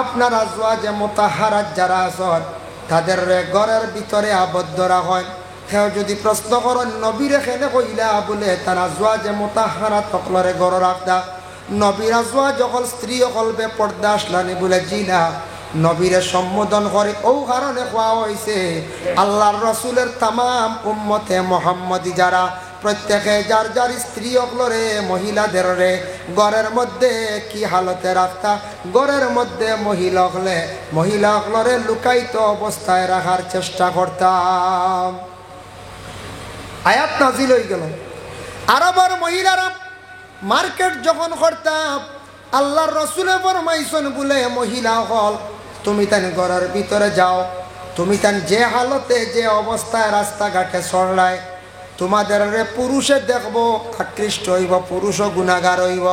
আপনার আজওয়াজে মুতাহহারাত যারা আছেন তাদের ঘরের ভিতরে আবদ্ধ রাখেন, কেউ যদি প্রশ্ন করেন নবীরে খেনে কইলা বলে তারা জোয়া যে মোতাহারা তকলরে গড় রাখতা নবীরা জোয়া যখন স্ত্রী অকলবে পর্দা আসলানি বলে জিনা নবীরে সম্বোধন করে ও কারণে কোয়া হয়েছে আল্লাহর রসুলের তামাম উম্মতে মোহাম্মদী যারা প্রত্যেকে যার যার স্ত্রী অকলরে মহিলাদের রে ঘরের মধ্যে কি হালতে রাখতা ঘরের মধ্যে মহিলা অকলরে লুকায়িত অবস্থায় রাখার চেষ্টা করতাম। আয়াত নাজিল হয়ে গেল। আরবের মহিলারা মার্কেট যখন করতাম আল্লাহর রসুলে ফরমাইছেন বলে মহিলা হল তুমি তান ঘরের ভিতরে যাও, তুমি তান যে হালতে যে অবস্থায় রাস্তাঘাটে চড়লায় তোমাদের রে পুরুষে দেখবো আকৃষ্ট হইব, পুরুষও গুণাগার হইব,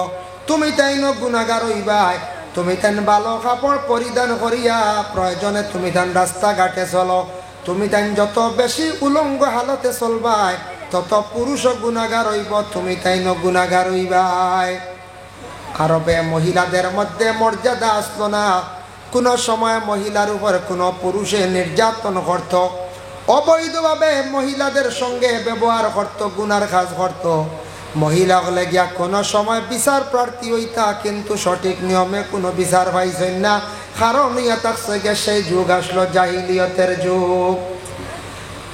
তুমি তাইন গুণাগার হইবাই। তুমি তান ভালো কাপড় পরিধান করিয়া প্রয়োজনে তুমি তান রাস্তাঘাটে চলো, তুমি তাই যত বেশি উলঙ্গ হালতে চলবাই তত পুরুষ গুণাগার হইব, তুমি তাই গুণাগার হইবাই। আরবে মহিলাদের মধ্যে মর্যাদা আসলো না, কোনো সময় মহিলার উপর কোনো পুরুষে নির্যাতন করত, অবৈধভাবে মহিলাদের সঙ্গে ব্যবহার করত, গুনার কাজ করত। মহিলা হলে গিয়া কোনো সময় বিচার প্রার্থী হইতা কিন্তু সঠিক নিয়মে কোনো বিচার পাইছেন না, কারণ সেই যুগ আসলো জাহিলিয়তের যুগ।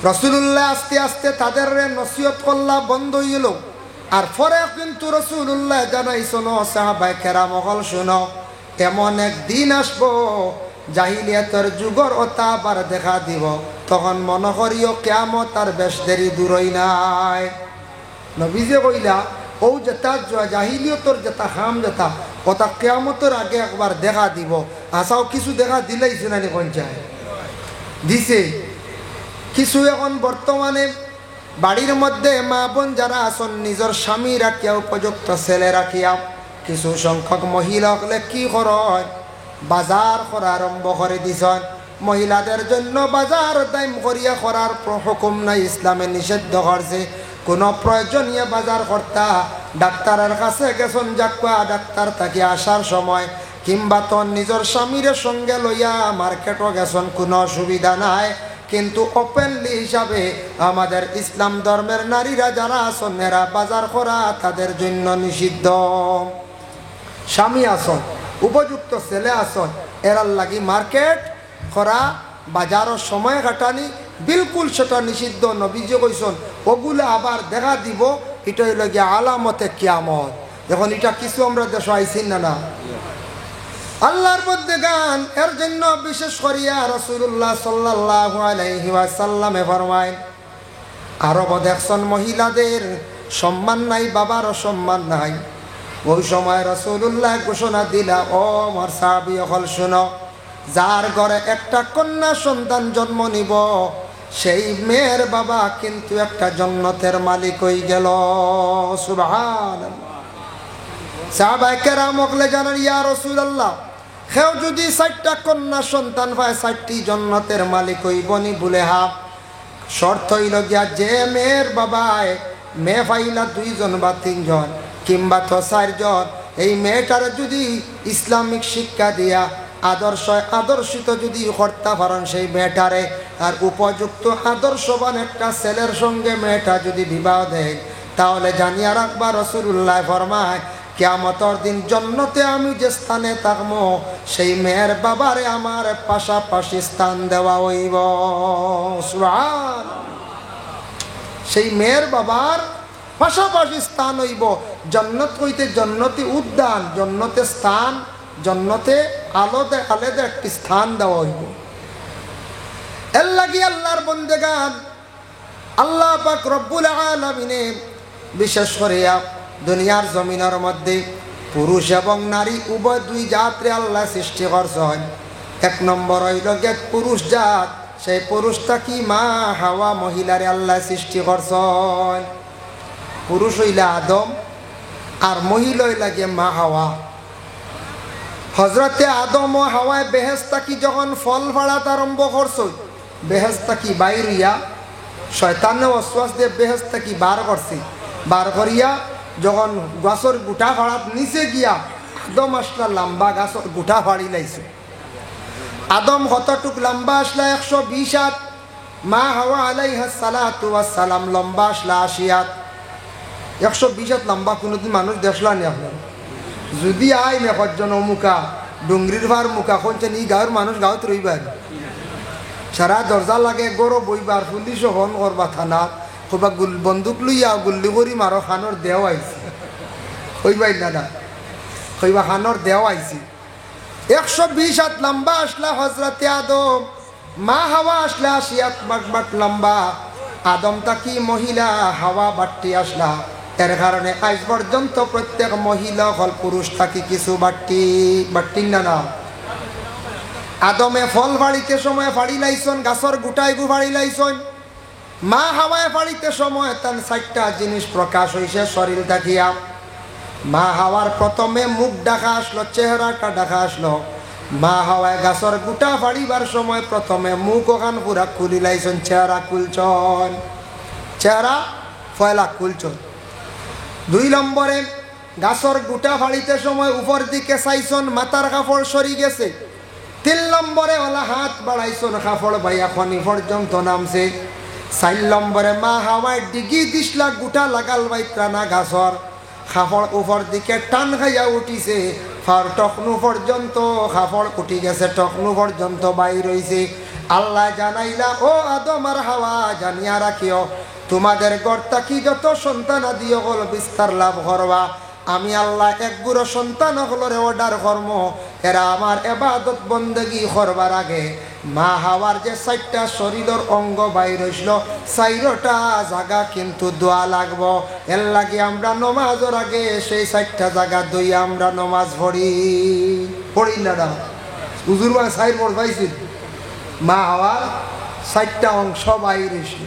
রসুল্লাহ আস্তে আস্তে তাদের নসিহত করলা বন্ধ হইল। আর পরে কিন্তু রসুল্লাহ জানাই শোনো সাহাবায়ে কেরাম মহল শোনো, এমন একদিন আসবো জাহিলিয়তের যুগর ওতা আবার দেখা দিব, তখন মনে করিও কিয়ামত আর বেশ দেরি দূরই নাই। নবীজে কইলা ও যেটা জাহিলিয়তর যেটা হাম যেটা ওটা কিয়ামতের আগে একবার দেখা দিব। আসাও কিছু দেখা দিলেই শুনানি পঞ্চায়েত দিছে কিছু। এখন বর্তমানে বাড়ির মধ্যে মা বোন যারা আসন নিজের স্বামী রাখিয়া উপযুক্ত ছেলে রাখিয়া কিছু সংখ্যক মহিলা হলে কি করেন বাজার করা আরম্ভ করে দিছেন। মহিলাদের জন্য বাজার দাম করিয়া করার হুকুম নাই, ইসলামে নিষিদ্ধ করছে। কোনো প্রয়োজনীয় বাজার কর্তা ডাক্তারের কাছে গেছেন, যাকুয়া ডাক্তার তাকে আসার সময় কিংবা তোর নিজের স্বামীর সঙ্গে লইয়া মার্কেটও গেছেন, কোনো অসুবিধা নাই। কিন্তু ওপেনলি হিসাবে আমাদের ইসলাম ধর্মের নারীরা যারা আসন এরা বাজার করা তাদের জন্য নিষিদ্ধ। স্বামী আসন উপযুক্ত ছেলে আসন এরার লাগি মার্কেট করা বাজারের সময় কাটানি বিলকুল সেটা নিষিদ্ধ। নবীজি কইছেন ওগুলো আবার দেখা দিব, এটা হইল গিয়ে আলামতে কিয়ামত। যখন এটা কিছু আমরা দেশ আইছি না আল্লাহর মধ্যে গান এর জন্য বিশেষ করিয়া রাসূলুল্লাহ সাল্লাল্লাহু আলাইহি ওয়াসাল্লামে ফরমায় আরব দেখছেন মহিলাদের সম্মান নাই, বাবারও সম্মান নাই। ওই সময় রাসূলুল্লাহ ঘোষণা দিলা ও আমার সাহাবী হল শুনো, যার ঘরে একটা কন্যা সন্তান জন্ম নিব সেই মেয়ের বাবা কিন্তু একটা জান্নাতের মালিক হয়ে গেল। সুবহানাল্লাহ। সাহাবায়ে কেরাম বলে জানেন ইয়া রাসূলুল্লাহ কেউ যদি 4টা কন্যা সন্তান পায় 4টি জান্নাতের মালিক হইবনি বলে হা। শর্ত হইল গিয়া যে মেয়ের বাবায় মেয়ে পাইলা 2 জন বা 3 জন কিংবা তো 4 জন, এই মেয়েটার যদি ইসলামিক শিক্ষা দিয়া আদর্শিত যদি করতে পারেন সেই মেয়েটারে, আর উপযুক্ত আদর্শবান একটা ছেলের সঙ্গে মেয়েটা যদি বিবাহ দেয় তাহলে জানিয়া রাখবা রাসূলুল্লাহ ফরমায় কিয়ামতের দিন জান্নাতে আমি যে স্থানে থাকবো সেই মেয়ের বাবারে আমার পাশাপাশি স্থান দেওয়া হইব। সুবহানাল্লাহ। সেই মেয়ের বাবার পাশাপাশি স্থান হইব। জান্নাত হইতে জান্নাতি উদ্যান, জান্নাতে স্থান, জান্নাতে আলাদা আলাদা একটি স্থান দেওয়া হইব। এর লাগি আল্লাহর বন্দেগান আল্লাহ পাক রব্বুল আলামিনে বিশেষ করিয়া দুনিয়ার জমিনের মধ্যে পুরুষ এবং নারী উভয় 2 জাতরে আল্লাহ সৃষ্টি করছেন। 1 নম্বর হইল গে পুরুষ জাত, সেই পুরুষটা কি মা হাওয়া মহিলারে আল্লাহ সৃষ্টি করছেন। পুরুষ হইলে আদম আর মহিলা হইলা গে মা হাওয়া। হজরতে আদম ও হাওয়ায় বেহেশতা কি যখন ফল ফাড়াতে আরম্ভ করছ বেহেশতা কি বাইরিয়া শয়তানে ওয়াসওয়াস দিয়ে বেহেশতা কি বার করছে, বার করিয়া যখন গাছর গুঠা ফাড়াত নিচে গিয়া আদম আসলা লম্বা গাছর গুঠা ফাড়ি লাইছে। আদম কতটুক লম্বা আসলা 120 হাত, মা হাওয়া আলাইহা সালাতু ওয়াস সালাম লম্বা আসলা আসিয়াত 120 লম্বা কোনোদিন মানুষ দেখলা নি আপনার যদি আই মেকজন মুখা ডুংরির ভার মুখা কোনছেন ই গাঁয়ের মানুষ গাঁত রইবার সারা দরজা লাগে গরো বইবার পুলিশ হন করবা থানা কবা বন্দুক লইয়া গুল্লি করি মারো খানোর দেও আইছি কইবাই না কইবা খানোর দেও আইছি 120 হাত লম্বা আসলা হজরতে আদম মা হাওয়া আসলা আসিয়াত বাট লম্বা আদম তাকি মহিলা হাওয়া বাট্টি আসলা এর কারণে আজ পর্যন্ত প্রত্যেক মহিলা হল পুরুষ তাকি কিছু বাট্টি না আদমে ফল ফাড়িতে সময় ফাড়ি লাইছন গাছর গুটাই গু ফাড়ি লাইছন মা হাওয়ায় ফাড়িতে সময় তার 4টা জিনিস প্রকাশ হইছে শরীর দেখিয়া মা হাওয়ার প্রথমে মুখ দেখা আসলো চেহারাটা দেখা আসলো মা হাওয়ায় গাছর গুটা ফাড়িবার সময় প্রথমে মুখ ওখান পুরা খুলি লাইছন চেহারা খুলছন চেহারা ফয়লা খুলছন 2 নম্বরে গাছর গুটা ফাড়িতে সময় উপর দিকে চাইছন মাথার কাপড় সরি গেছে 3 নম্বরে ওলা হাত বাড়াইছন কাপড় ভাইয়া খনি পর্যন্ত নামছে 4 নম্বরে মা হাওয়ায় ডিগি দিসলা গুটা লাগাল বাইত্রানা গাছর কাপড় উপর দিকে টান খাইয়া উঠিছে ফার টকনু পর্যন্ত কাপড় উঠি গেছে টকনু পর্যন্ত বাইর হইছে আল্লাহ জানাইলা ও আদম আর হাওয়া জানিয়া রাখিও তোমাদের গর্তা কি যত সন্তান আদি হল বিস্তার লাভ করবা আমি আল্লাহ এক গুরো সন্তান হলরে অর্ডার কর্ম এরা আমার ইবাদত বন্দেগী করবার আগে মা হাওয়ার যে 4টা শরীরের অঙ্গ বাইর হইছিল 4টা জায়গা কিন্তু দোয়া লাগবো এর লাগে আমরা নমাজের আগে সেই 4টা জায়গা দই আমরা নমাজ পড়ি না হুজুর মা সাইর পড় পাইছিল মা হাওয়ার 4টা অংশ বাইর হইছিল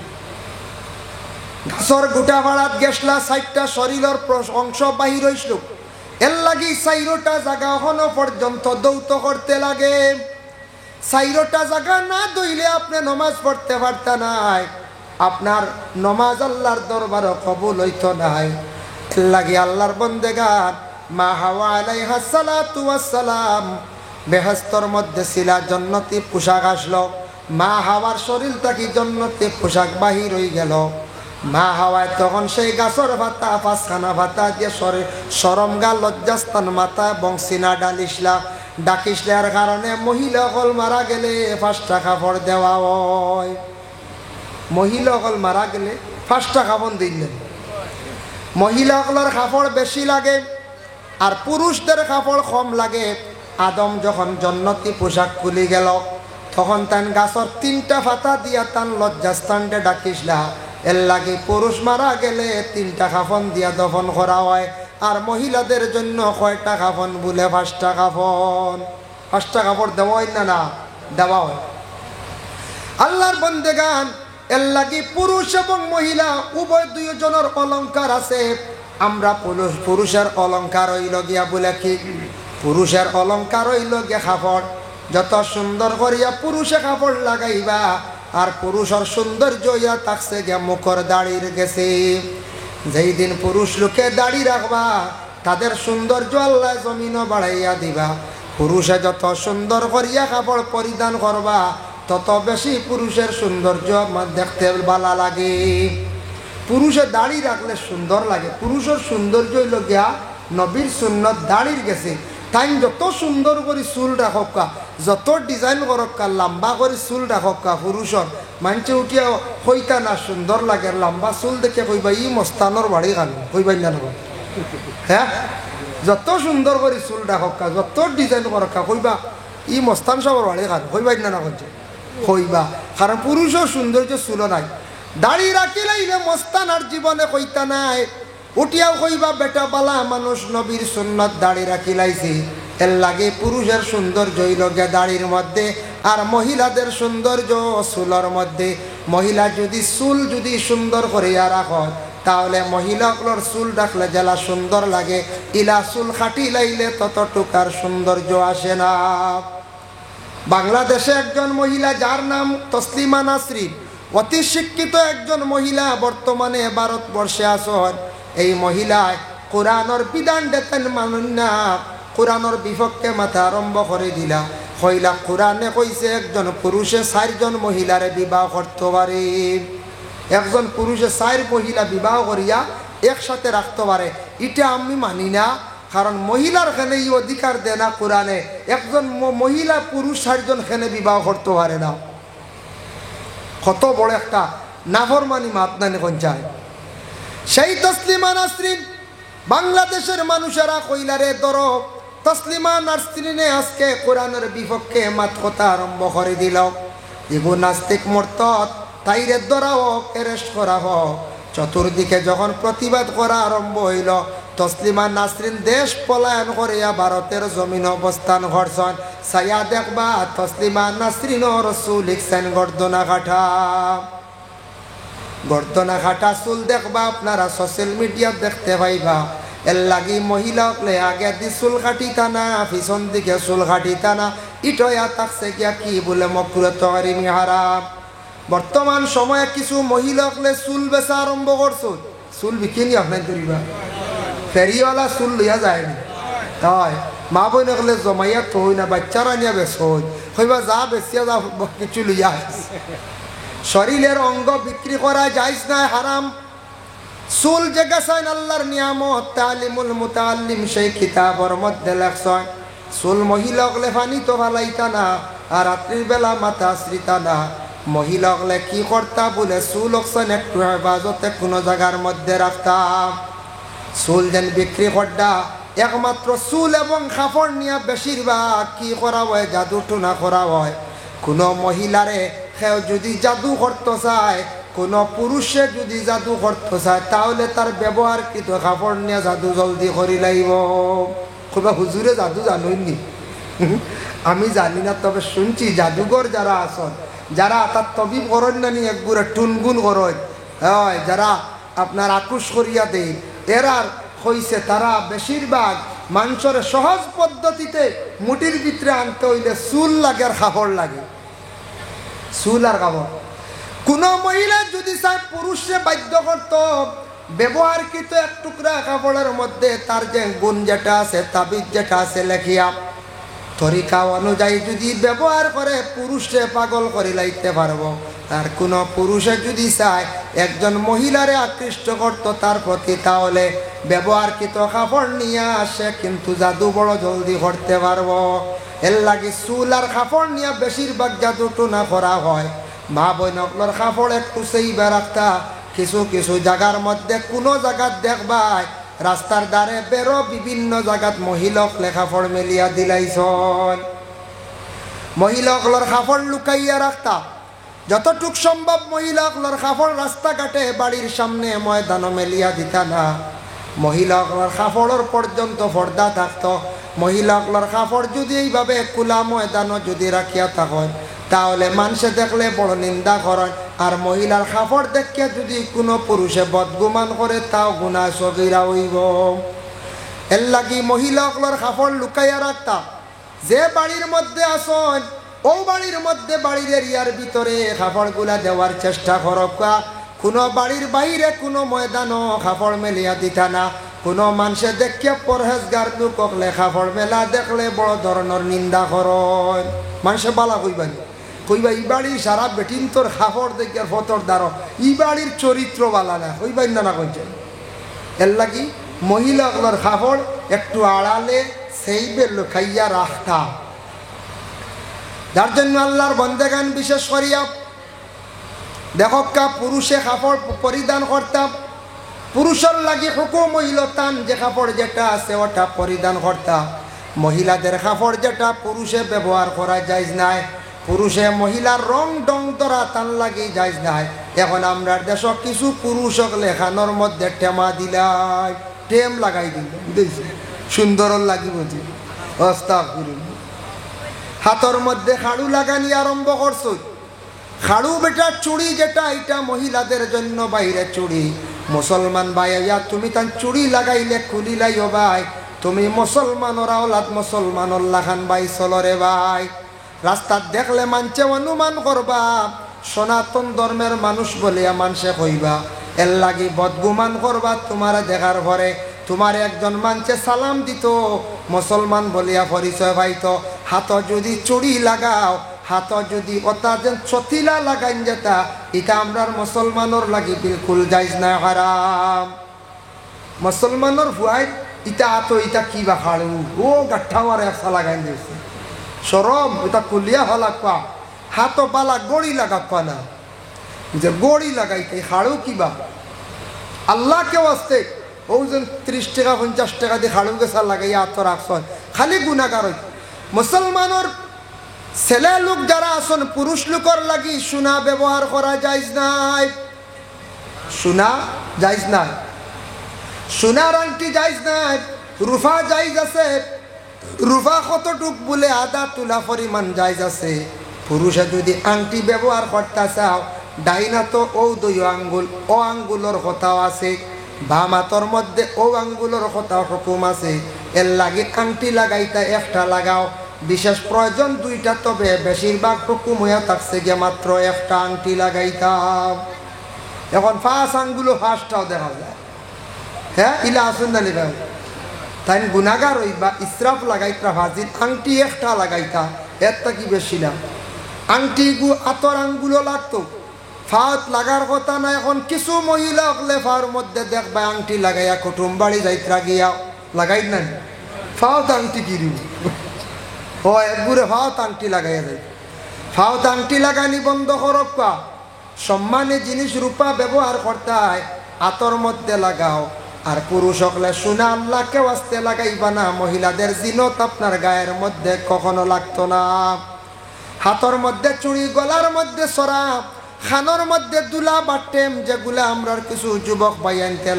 গাছর গুটা ভাড়াত গেছলা 4টা শরীরের অংশ বাহির হইছিল এর লাগি 4টা জায়গা এখনো পর্যন্ত দৌত করতে লাগে 4টা জায়গা না দইলে আপনি নমাজ পড়তে পারতা নাই আপনার নমাজ আল্লাহর দরবারে কবুল হইতো নাই এর লাগি আল্লাহর বন্দেগান মা হাওয়া আলাইহা সালাতু ওয়াস সালাম বেহেশতের মধ্যে ছিলা জান্নাতি পোশাক আসলো মা হাওয়ার শরীর থেকে জান্নাতি পোশাক বাহির হয়ে গেল মা হাওয়ায় তখন সেই গাছর ভাতা 5খানা ভাতা দিয়ে সরম গা লজ্জাস্থান মাথা এবং সিনা ডাকিসলার কারণে মহিলা হল মারা গেলে 5টা কাপড় দেওয়া হয় মহিলা হল মারা গেলে 5টা কাপড় দিলেন মহিলা হলের কাপড় বেশি লাগে আর পুরুষদের কাপড় কম লাগে আদম যখন জান্নাতি পোশাক খুলি গেল তখন তান গাছর 3টা ভাতা দিয়া তান লজ্জাস্থানটা ডাকিসলা এর লাগে পুরুষ মারা গেলে 3টা কাফন দিয়া দফন করা হয় আর মহিলাদের জন্য কয়টা কাফন বলে 5টা কাফন 5টা কাপড় দেওয়া হয় না দেওয়া হয় আল্লাহর বন্দেগান এর লাগে পুরুষ এবং মহিলা উভয় দুইজনের অলংকার আছে আমরা পুরুষের অলংকার হইল গিয়া বলে কি পুরুষের অলংকার হইল গিয়া কাপড় যত সুন্দর করিয়া পুরুষে কাপড় লাগাইবা আর পুরুষের সৌন্দর্য ইয়া থাকছে গিয়া মুখর দাড়ির গেছে যেই দিন পুরুষ লোকে দাড়ি রাখবা তাদের সৌন্দর্য আল্লাহ জমিনও বাড়াইয়া দিবা পুরুষে যত সুন্দর করিয়া কাপড় পরিধান করবা তত বেশি পুরুষের সৌন্দর্য দেখতে ভালো লাগে পুরুষে দাড়ি রাখলে সুন্দর লাগে পুরুষের সৌন্দর্য হইল গিয়া নবীর সুন্নত দাড়ির গেছে তাই যত সুন্দর করে চুল রাখকা যত ডিজাইন করক্কা লম্বা করে চুল রাখক্কা পুরুষর মানুষে উঠিয়া হইতা না সুন্দর লাগে লম্বা চুল দেখে কইবা ই মস্তানোর বাড়ি গান কইবাই না হ্যাঁ যত সুন্দর করে চুল রাখক্কা যত ডিজাইন করক্কা কইবা ই মস্তান সবর বাড়ি গান কইবাই না কইছে কইবা কারণ পুরুষের সৌন্দর্য চুল নাই দাড়ি রাখিলে মস্তান আর জীবনে কইতা নাই উঠিয়াও কইবা বেটা বালা মানুষ নবীর সুন্নত দাড়ি রাখি লাইছি এর লাগে পুরুষের সৌন্দর্য হইল গে দাড়ির মধ্যে আর মহিলাদের সৌন্দর্য চুলের মধ্যে মহিলা যদি চুল যদি সুন্দর করিয়া রাখ তাহলে মহিলাগুলোর চুল রাখলে জেলা সুন্দর লাগে ইলা চুল খাটি লাইলে ততটুকার সৌন্দর্য আসে না বাংলাদেশে একজন মহিলা যার নাম তসলিমা নাসরিন অতি শিক্ষিত একজন মহিলা বর্তমানে ভারতবর্ষে আসন এই মহিলায় কোরআনের বিধান দেতেন মানুন না কোরআনের বিপক্ষে মাথা আরম্ভ করে দিলা হইলা কোরআনে কইছে একজন পুরুষে 4 জন মহিলারে বিবাহ করতে পারে। একজন পুরুষে 4 মহিলা বিবাহ করিয়া একসাথে রাখতে পারে। এটা আমি মানি না, কারণ মহিলার খেনে এই অধিকার দেয় না কোরআনে। একজন মহিলা পুরুষ 4 জন খেনে বিবাহ করতে পারে না। কত বড় একটা নাফরমানি মাতনানি পঞ্চায়েত। সেই তসলিমা নাসরিন বাংলাদেশের মানুষেরা কইলারে ধরো, তসলিমা নাসরিনে আজকে কোরআনের বিপক্ষে মাত কথা আরম্ভ করে দিল। এগো নাস্তিক মুরতাদ তাইরে ধরা হোক, অ্যারেস্ট করা হোক। চতুর্দিকে যখন প্রতিবাদ করা আরম্ভ হইল, তসলিমা নাসরিন দেশ পলায়ন করিয়া ভারতের জমিন অবস্থান করছেন। ছায়া দেখবা তসলিমা নাসরিন রসুল লিখছেন গর্দনা কাঠা। গর্দনা কাঠা চুল দেখবা আপনারা সোশ্যাল মিডিয়া দেখতে পাইবা। এর লাগি মহিলা হলে আগে দি চুল কাটিতা না, পিছন দিকে চুল কাটিতা না। ইটয়া থাকছে গিয়া কি বলে মকরুহ তাহরিমি হারাম। বর্তমান সময়ে কিছু মহিলা হলে চুল বেচা আরম্ভ করছো। চুল বিকিনি আপনার ধরিবা, ফেরিওয়ালা চুল লইয়া যায়নি। তাই মা বোন হলে জমাইয়া তো হই না, বাচ্চারা নিয়ে বেশ হই হইবা যা বেচিয়া যা কিছু লইয়া শরীরের অঙ্গ বিক্রি করা যাইজ না, হারাম। চুল যে গেছেন আল্লাহর নিয়ামত, তালিমুল মুতাআল্লিম সেই কিতাবর মধ্যে লেখছেন চুল মহিলা হলে পানি তো ভালাইতা না, আর রাত্রির বেলা মাথা আশ্রিতা না। মহিলা হলে কি করতা বলে চুল অকশন একটু হেফাজতে কোনো জায়গার মধ্যে রাখতাম। চুল যেন বিক্রি করডা একমাত্র চুল এবং কাপড় নিয়ে বেশিরভাগ কি করা হয়, জাদু টুনা করা হয়। কোনো মহিলারে কেউ যদি জাদু করতে চায়, কোনো পুরুষে যদি জাদু করতে চায়, তাহলে তার ব্যবহার কিন্তু কাপড় নিয়ে জাদু জলদি করি লাগব। খুবা হুজুরে জাদু জানুননি? আমি জানি না, তবে শুনছি জাদুঘর যারা আসন, যারা তার তবিব করেন না নি একগুড়ে টুনগুন করেন, হয় যারা আপনার আকুশ করিয়া দেয়, এরার হইছে তারা বেশিরভাগ মানুষের সহজ পদ্ধতিতে মুটির ভিতরে আনতে হইলে চুল লাগে আর কাপড় লাগে। চুল আর কাপড়। কোন মহিলা যদি চায় পুরুষে বাধ্য করত ব্যবহারকৃত এক টুকরা কাপড়ের মধ্যে তার যে গুণ যেটা আছে, তাবিজ যেটা আছে লেখিয়া তরিকা অনুযায়ী যদি ব্যবহার করে পুরুষে পাগল করে লাইতে পারবো। আর কোন পুরুষে যদি চায় একজন মহিলারে আকৃষ্ট করত তার প্রতি, তাহলে ব্যবহারকৃত কাপড় নিয়ে আসে কিন্তু জাদু বড় জলদি করতে পারবো। এর লাগি চুল আর কাপড় নিয়ে বেশিরভাগ জাদু টুনা করা হয়। মা বইনকলর কাপড় একটু সেইবা রাখতা। কিছু কিছু জায়গার মধ্যে কোনো জায়গাত দেখবাই রাস্তার দ্বারে বেরো বিভিন্ন জায়গাত মহিলাক কাপড় মেলিয়া দিলাইছন। মহিলাকলর কাপড় লুকাইয়া রাখতা। যতটুক সম্ভব মহিলাকলর কাপড় রাস্তাঘাটে বাড়ির সামনে ময়দান মেলিয়া দিতা না। মহিলাকলর কাপড়ের পর্যন্ত পর্দা থাকত। মহিলাকলর কাপড় যদি এইভাবে খোলা ময়দানও যদি রাখিয়া থাকেন, তাহলে মানুষে দেখলে বড় নিন্দা করেন। আর মহিলার কাপড় দেখিয়া যদি কোনো পুরুষে বদগুমান করে, তাও গুনাহ সগীরা হইব। এর লাগি মহিলাগুলোর কাপড় লুকাইয়া রাখতাম। যে বাড়ির মধ্যে আসন ও বাড়ির মধ্যে বাড়ির এরিয়ার ভিতরে কাপড়গুলা দেওয়ার চেষ্টা করবা। কোনো বাড়ির বাইরে কোনো ময়দানও কাপড় মেলিয়া দিতা না। কোনো মানুষে দেখিয়া পরহেজগার লোকলে কাপড় মেলা দেখলে বড় ধরনের নিন্দা করেন। মানুষে বালা কইবানি কইবা ই বাড়ির সারা বেটিন তোর কাপড় দেখিয়ার ফতর দ্বারা ই বাড়ির চরিত্র বালা না কইবাই না কইছে। এর লাগি মহিলাগুলোর কাপড় একটু আড়ালে সেইবে লুকাইয়া রাখতাম। যার জন্য আল্লাহর বন্দেগান বিশেষ করিয়া দেখো পুরুষে কাপড় পরিধান করতাম। পুরুষের লাগি হুকুম হইল তান যে কাপড় যেটা আছে ওটা পরিধান করতাম। মহিলাদের কাপড় যেটা পুরুষে ব্যবহার করা যাইজ নাই। পুরুষে মহিলার রং ডং ধরা তান লাগি যাইজ নাই। এখন আমরা দেশ কিছু পুরুষ লেখানোর মধ্যে টেমা দিলাই, টেম লাগাই দিল, সুন্দর লাগি বুঝি অস্তাগফিরুল্লাহ। হাতর মধ্যে খাড়ু লাগানি আরম্ভ করছো। খাড়ু বেটা চুড়ি যেটা এটা মহিলাদের জন্য বাইরে চুড়ি। মুসলমান ভাইয়া তুমি তান চুড়ি লাগাইলে খুলিলাইও ভাই, তুমি মুসলমানরা ওলাদ মুসলমানর লাখান ভাই চলরে ভাই। রাস্তার দেখলে মানছে অনুমান করবা সনাতন ধর্মের মানুষ বলিয়া মানুষে কইবা। এর লাগি বদগুমান করবা তোমার দেখার পরে। তোমার একজন মানুষে সালাম দিত মুসলমান বলিয়া পরিচয় পাইত, হাত যদি চুড়ি লাগাও, হাত যদি ওটা যেন চতিলা লাগাইন যেতা, এটা আমরার মুসলমানের লাগি বিলকুল জায়েজ না, হারাম। মুসলমানের ভুয়াই ইটা আতো ইটা কি বা খাড়ু ও গাঠা মারে একসা লাগাইন দিয়েছে সরম, এটা কুলিয়া হলা পা হাত বালা গড়ি লাগা পা না, যে গড়ি লাগাইতে খাড়ু কিবা আল্লাহ কেউ আসতে ও যেন 30 টাকা 50 টাকা দিয়ে খাড়ু গেছা লাগাই আত রাখছ, খালি গুণাগার হইত। মুসলমানের ছেলে লোক যারা আসন পুরুষ লোকর লাগি সোনা ব্যবহার করা যাইজ নাই, সোনা যাইজ নাই, সোনার আংটি যাইজ নাই, রূপা যাইজ আছে, রূপা কতটুক বলে আধা তোলা পরিমাণ যাইজ আছে। পুরুষে যদি আংটি ব্যবহার করতে চাও, ডাইনা তো ও 2 আঙ্গুল, ও আঙ্গুলের কথাও আছে, বাম হাতের মধ্যে ও আঙ্গুলের কথাও হুকুম আছে। এর লাগে আংটি লাগাইতে একটা লাগাও, বিশেষ প্রয়োজন 2টা, তবে বেশিরভাগ হুকুম হইয়া থাকছে গিয়ে মাত্র একটা আংটি লাগাইতাম। এখন 5 আঙ্গুলও 5টাও দেখা যায়, হ্যাঁ ইলা আসুন না নিবা তাই গুনাগার হইবা, ইসরাফ লাগাইতা ভাজির আংটি একটা লাগাইতা, এরটা কি বেশি না। আংটি গু আতর আঙ্গুলও লাগতো, ফাত লাগার কথা না। এখন কিছু মহিলা হলে ফার মধ্যে দেখবা আংটি লাগাইয়া কুটুম বাড়ি যাইত্রা গিয়া লাগাই না, ফাওত আংটি কিরি ও একগুড়ে ফাওত আংটি লাগাইয়া যায়। ফাওত আংটি লাগানি বন্ধ করবা, সম্মানে জিনিস রূপা ব্যবহার করতে হয়, আতর মধ্যে লাগাও। আর পুরুষ হলে সোনা আল্লাহকে ওয়াস্তে লাগাইবা না, মহিলাদের জিনত আপনার গায়ের মধ্যে কখনো লাগতো না। হাতর মধ্যে চুড়ি, গলার মধ্যে সরা, খানোর মধ্যে দুলা বাটেম, যেগুলা আমরার কিছু যুবক বাইয়ানতে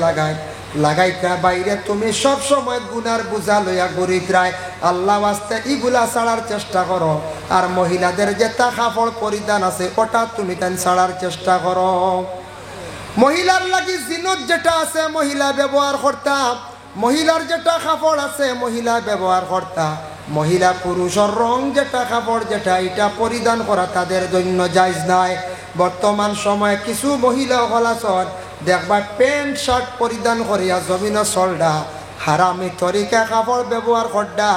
লাগাইতা বাইরে তুমি সব সময় গুনার বোঝা লইয়া গরিদ্রায় আল্লাহ ওয়াস্তে ইগুলা ছাড়ার চেষ্টা করো। আর মহিলাদের যেটা কাপড় পরিধান আছে ওটা তুমি তাই ছাড়ার চেষ্টা করো। মহিলার লাগি জিনত যেটা আছে মহিলা ব্যবহার করতা, মহিলার যেটা কাপড় আছে মহিলা ব্যবহার করতা। মহিলা পুরুষের রং যেটা কাপড় যেটা এটা পরিধান করা তাদের জন্য জায়েজ নাই। বর্তমান সময়ে কিছু মহিলা হলাচর দেখবা প্যান্ট শার্ট পরিধান করিয়া জমিন চলডা, হারামি তরিকা কাপড় ব্যবহার করডা।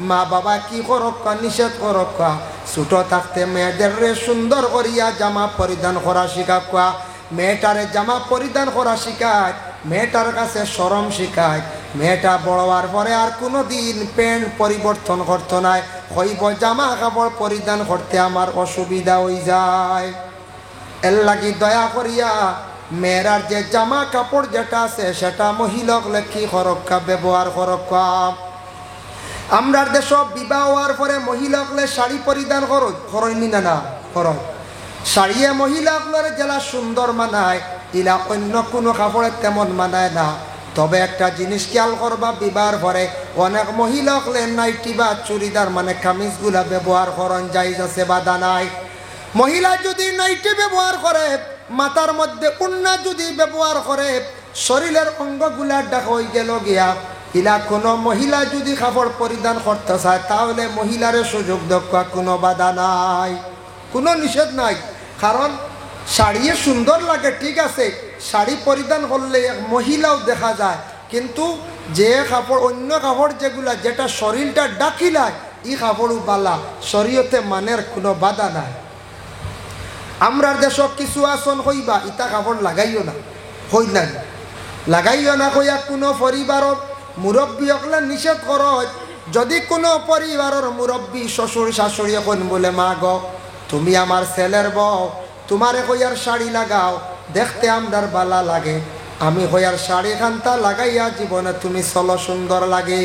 মা বাবা কি করক্কা, নিষেধ করক্কা, ছোট থাকতে মেয়েদের সুন্দর করিয়া জামা পরিধান করা শিখাক্কা, মেয়েটারে জামা পরিধান করা শিখায়, মেয়েটার কাছে শরম শিখায়। মেয়েটা বড় হওয়ার পরে আর কোনো দিন প্যান্ট পরিবর্তন করতো না, হইব জামা কাপড় পরিধান করতে আমার অসুবিধা হয়ে যায়। এর লাগি দয়া করিয়া মেয়েরার যে জামা কাপড় যেটা আছে সেটা মহিলাক লেখি খরক্কা ব্যবহার করক্কা। আমরা দেশ বিবাহ হওয়ার পরে মহিলাকলে শাড়ি পরিধান করইনি না, না করো। শাড়িয়ে মহিলাগুলোর জেলা সুন্দর মানায়, ইলা অন্য কোনো কাপড়ের তেমন মানায় না। তবে একটা জিনিস খেয়াল করবা, বিবাহের পরে অনেক মহিলাগুলো নাইটি বা চুড়িদার মানে কামিজগুলা ব্যবহার করন জায়েজ আছে, বাধা নাই। মহিলা যদি নাইটি ব্যবহার করে, মাথার মধ্যে উন্না যদি ব্যবহার করে, শরীরের অঙ্গগুলা ডাক হয়ে গেল গিয়া, ইলা কোনো মহিলা যদি কাপড় পরিধান করতে চায় তাহলে মহিলারে সুযোগ দেওয়া কোনো বাধা নাই, কোনো নিষেধ নাই। কারণ শাড়ি সুন্দর লাগে ঠিক আছে, শাড়ি পরিধান করলে মহিলাও দেখা যায়, কিন্তু যে কাপড় অন্য কাপড় যেগুলা যেটা শরীরটা ডাকিলায় ই কাপড়ও বালা, শরীয়তে মানের কোনো বাধা নাই। আমরা দেশ কিছু আসন হইবা ইটা কাপড় লাগাইও না, হই না লাগাইও না কইয়া কোনো পরিবারের মুরব্বী হকলে নিষেধ কর। যদি কোনো পরিবারের মুরব্বী শ্বশুর শাশুড়ি এখন বলে মা গো তুমি আমার ছেলের বউ, তোমারে হইয়ার শাড়ি লাগাও দেখতে আমরার বালা লাগে, আমি হইয়ার শাড়ি খান্তা লাগাইয়া জীবনে তুমি চলো সুন্দর লাগে,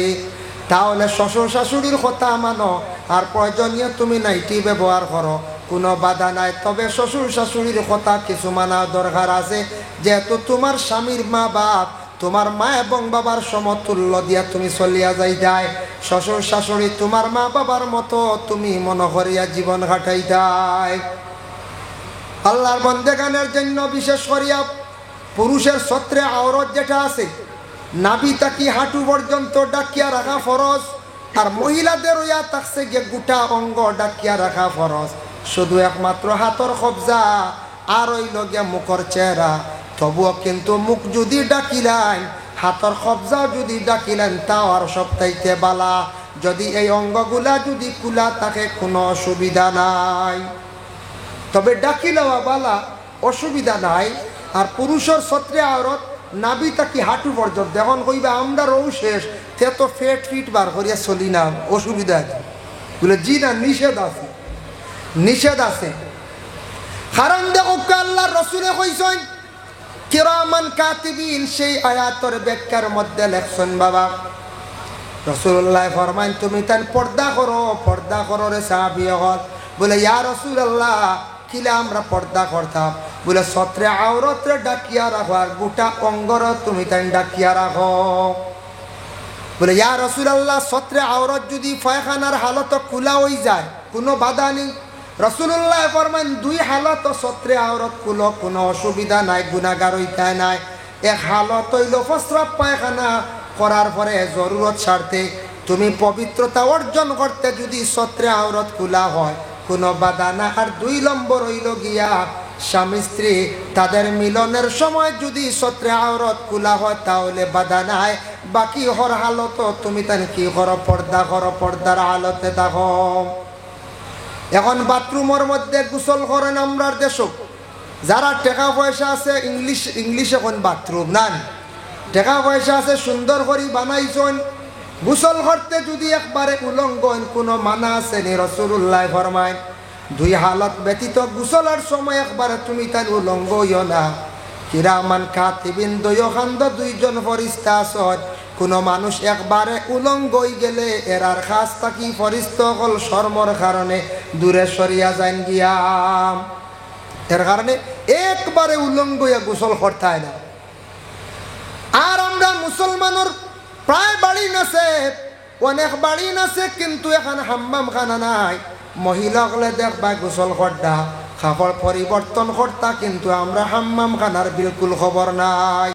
তাহলে শ্বশুর শাশুড়ির কথা মানো আর প্রয়োজনীয় তুমি নাইটি ব্যবহার করো, কোনো বাধা নাই। তবে শ্বশুর শাশুড়ির কথা কিছু মানা দরকার আছে, যেহেতু তোমার স্বামীর মা বাপ তোমার মা এবং বাবার সমতুল্য দিয়া তুমি চলিয়া যাই যায়, শ্বশুর শাশুড়ি তোমার মা বাবার মতো তুমি মনে করিয়া জীবন কাটাই যায়। আল্লাহর বন্দেগানের জন্য বিশেষ করিয়া পুরুষের ছত্রে আওরত যেটা আছে নাভি তাকি হাঁটু পর্যন্ত ডাকিয়া রাখা ফরজ, আর মহিলাদের ইয়া থাকছে গিয়ে গোটা অঙ্গ ডাকিয়া রাখা ফরজ। শুধু একমাত্র হাতর কবজা আর ওই লগে মুখর চেহারা, তবুও কিন্তু মুখ যদি ডাকিলেন হাতর কবজাও যদি ডাকিলেন তাও আর সপ্তাহে বালা। যদি এই অঙ্গগুলা যদি খোলা থাকে কোনো অসুবিধা নাই, তবে ডাকি লওয়া বালা অসুবিধা নাই। আর পুরুষের ছত্রে আওরত নাবি তাকি হাঁটু পর্যন্ত, এখন কইবা আমরা রৌ শেষ তে তো ফেট ফিট বার করিয়া চলি না, অসুবিধা আছে বলে জি না, নিষেধ আছে, নিষেধ আছে। কারণ দেখো আল্লাহর রাসূলে কইছেন কিরামান কাতিবিন, সেই আয়াতের ব্যাখ্যার মধ্যে লেখছেন বাবা রাসূলুল্লাহ ফরমান তুমি তান পর্দা করো রে সাহাবী হল। বলে ইয়া রাসূলুল্লাহ কিলা আমরা পর্দা করতাম? বলে ছত্রে আওরতরে ডাকিয়া রাখো আর গোটা অঙ্গর তুমি তাই ডাকিয়া রাখো। বলে ইয়া রাসূলুল্লাহ ছত্রে আওরত যদি পায়খানার হালত খোলা হয়ে যায় কোনো বাধা নেই? রাসূলুল্লাহ ফরমান দুই হালত ছত্রে আওরত খুলো, কোনো অসুবিধা নাই, গুনাহগার হইতে নাই। এক হালত হইল প্রস্রাব পায়খানা করার পরে জরুরত স্বার্থে তুমি পবিত্রতা অর্জন করতে যদি ছত্রে আওরত খোলা হয় কোনো বাধা না। আর দুই নম্বর হইল গিয়া স্বামী স্ত্রী তাদের মিলনের সময় যদি ছত্রে আওরত খোলা হয় তাহলে বাধা নাই। বাকি হর হালত তুমি তাই কি করো? পর্দা করো, পর্দার হালতে থাকো। এখন বাথরুমের মধ্যে গোসল করেন আমরা দেশ, যারা টাকা পয়সা আছে ইংলিশ এখন বাথরুম নান, টাকা পয়সা আছে সুন্দর করে বানাইছেন। গোসল করতে যদি একবারে উলঙ্গ কোনো মানা আছে নি? রাসূলুল্লাহ ফরমায় দুই হালত ব্যতীত গোসলের সময় একবারে তুমি তাই উলঙ্গ হইও না। কিরামান কাতিবিন দয়খান্দ দুইজন ফরিস্তা আছেন, কোনো মানুষ একবারে উলঙ্গ হয়ে গেলে এরার খাস থাকি ফরিস্তা হল শর্মর কারণে দূরে সরিয়া যান গিয়া, এর কারণে একবারে উলঙ্গ হইয়া গোসল করতে হয় না। আর আমরা মুসলমানের প্রায় বাড়ি আছে, অনেক বাড়ি আছে, কিন্তু এখন হাম্মাম খানা নাই। মহিলা হলে দেখবা গোসল করতা, খাবার পরিবর্তন করতা, কিন্তু আমরা হাম্মাম খানার বিলকুল খবর নাই।